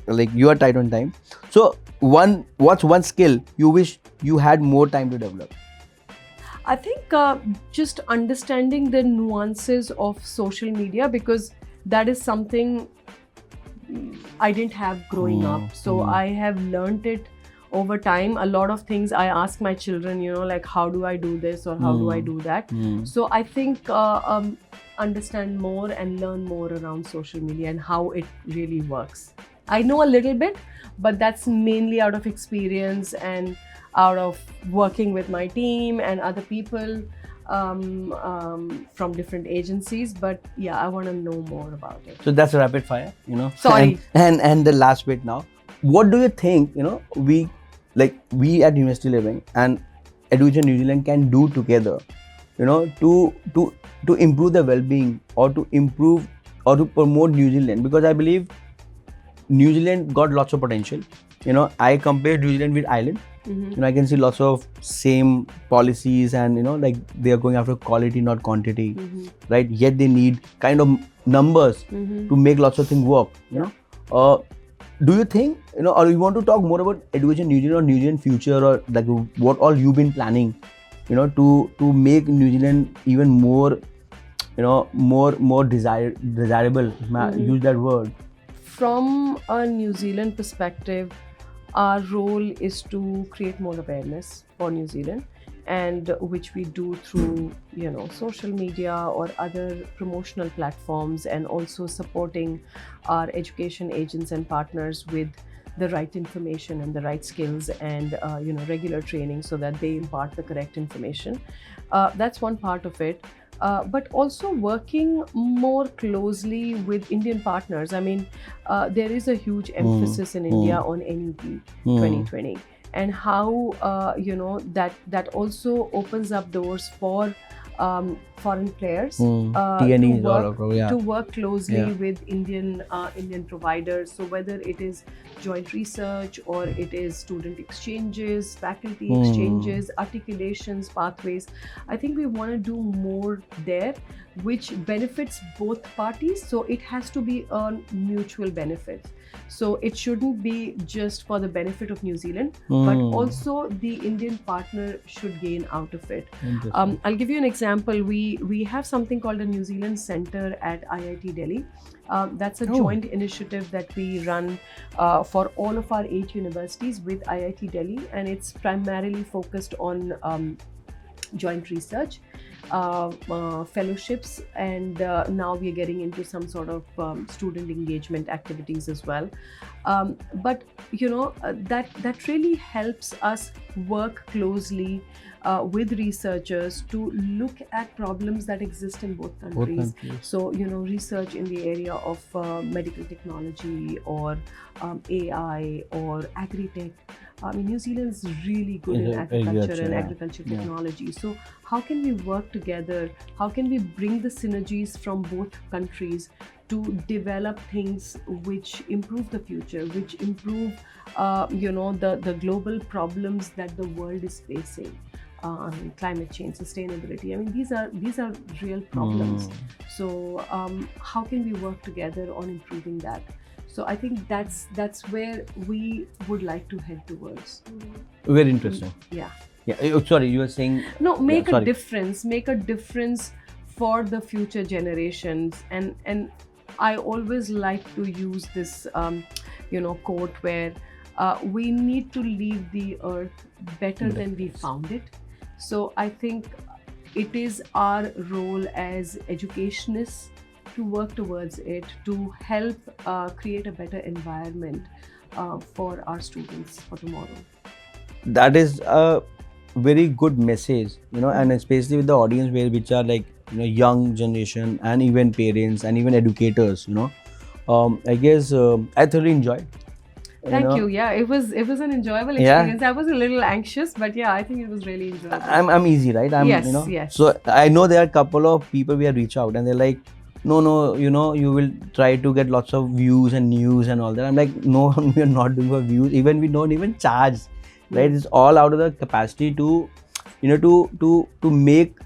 like you are tight on time. So what's one skill you wish you had more time to develop? I think just understanding the nuances of social media, because that is something I didn't have growing up. So I have learned it over time. A lot of things I ask my children, like how do I do this or how do I do that? So I think understand more and learn more around social media and how it really works. I know a little bit, but that's mainly out of experience and out of working with my team and other people from different agencies. But yeah, I want to know more about it. So that's a rapid fire, Sorry. And the last bit now. What do you think, we at University Living and Education New Zealand can do together, to improve the well-being or to improve or to promote New Zealand? Because I believe New Zealand got lots of potential. I compare New Zealand with Ireland. I can see lots of same policies and like they are going after quality, not quantity, right? Yet they need kind of numbers to make lots of things work. Do you think or you want to talk more about Education New Zealand or New Zealand future, or like what all you've been planning, to make New Zealand even more, more desirable? Use that word. From a New Zealand perspective, our role is to create more awareness for New Zealand, and which we do through social media or other promotional platforms, and also supporting our education agents and partners with the right information and the right skills and regular training so that they impart the correct information. That's one part of it. But also working more closely with Indian partners. I mean, there is a huge emphasis in India on NEP 2020, and how that also opens up doors for foreign players to work closely with Indian providers. So whether it is joint research or it is student exchanges, faculty exchanges, articulations, pathways, I think we want to do more there, which benefits both parties. So it has to be a mutual benefit. So it shouldn't be just for the benefit of New Zealand, but also the Indian partner should gain out of it. I'll give you an example. We have something called a New Zealand Center at IIT Delhi. That's a joint initiative that we run for all of our 8 universities with IIT Delhi, and it's primarily focused on joint research, fellowships, and now we are getting into some sort of student engagement activities as well. But that really helps us work closely with researchers to look at problems that exist in both countries. So research in the area of medical technology or AI or agri-tech. I mean, New Zealand is really good in agriculture and agriculture technology. So how can we work together? How can we bring the synergies from both countries to develop things which improve the future, which improve the global problems that the world is facing? Climate change, sustainability. I mean, these are real problems. So how can we work together on improving that? So I think that's where we would like to head towards. Very interesting. Yeah. Sorry, you were saying. No, make a difference for the future generations. And I always like to use this quote where we need to leave the earth better than we found it. So I think it is our role as educationists to work towards it, to help create a better environment for our students for tomorrow. That is a very good message, and especially with the audience which are like, young generation and even parents and even educators, I guess I thoroughly enjoyed. Thank you. Yeah, it was an enjoyable experience. I was a little anxious, but yeah, I think it was really enjoyable. I'm easy, right? Yes, yes. So I know there are a couple of people we have reached out and they're like, no, you will try to get lots of views and news and all that. I'm like, no, we're not doing for views. Even we don't even charge, right? It's all out of the capacity to, to make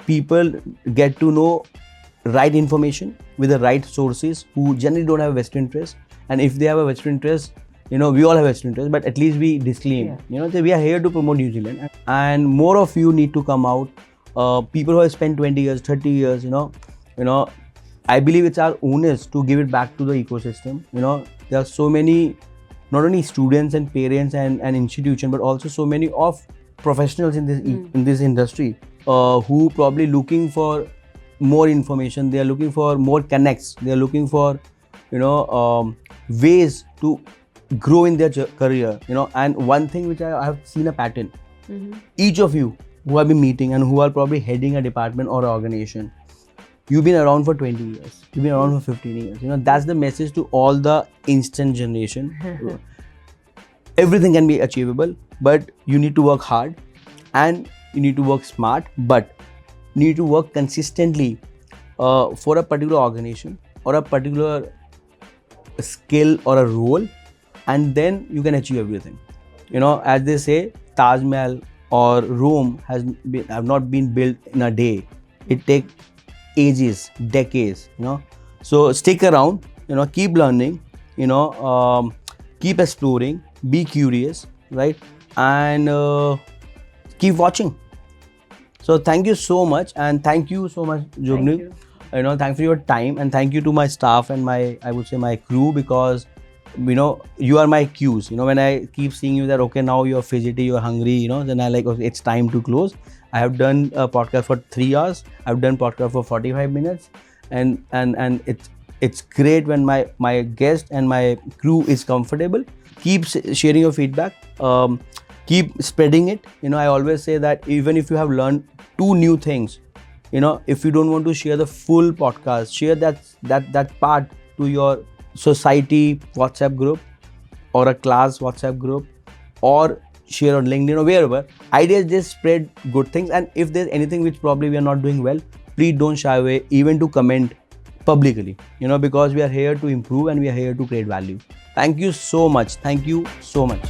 people get to know right information with the right sources who generally don't have a vested interest. And if they have a vested interest, we all have vested interest, but at least we disclaim, that we are here to promote New Zealand, and more of you need to come out. People who have spent 20 years, 30 years, I believe it's our onus to give it back to the ecosystem. There are so many, not only students and parents and institution, but also so many of professionals in this industry who probably looking for more information. They are looking for more connects. They are looking for ways to grow in their career. And one thing which I have seen a pattern. Each of you who have been meeting and who are probably heading a department or an organization, you've been around for 20 years. You've been around for 15 years. That's the message to all the instant generation. Everything can be achievable, but you need to work hard and you need to work smart, but you need to work consistently for a particular organization or a particular skill or a role, and then you can achieve everything. As they say, Taj Mahal or Rome have not been built in a day. It takes ages, decades. So stick around. Keep learning. Keep exploring. Be curious, right? And keep watching. So thank you so much, and thank you so much, Jugnu. Thanks for your time, and thank you to my staff and my crew, because you are my cues. When I keep seeing you that okay, now you're fidgety, you're hungry, then I like, okay, it's time to close. I have done a podcast for 3 hours. I've done podcast for 45 minutes, and it's great when my guest and my crew is comfortable. Keep sharing your feedback. Keep spreading it. I always say that even if you have learned 2 new things, if you don't want to share the full podcast, share that part to your society WhatsApp group or a class WhatsApp group, or share on LinkedIn or wherever. Ideas just spread good things, and if there's anything which probably we are not doing well, please don't shy away even to comment publicly, because we are here to improve and we are here to create value. Thank you so much. Thank you so much.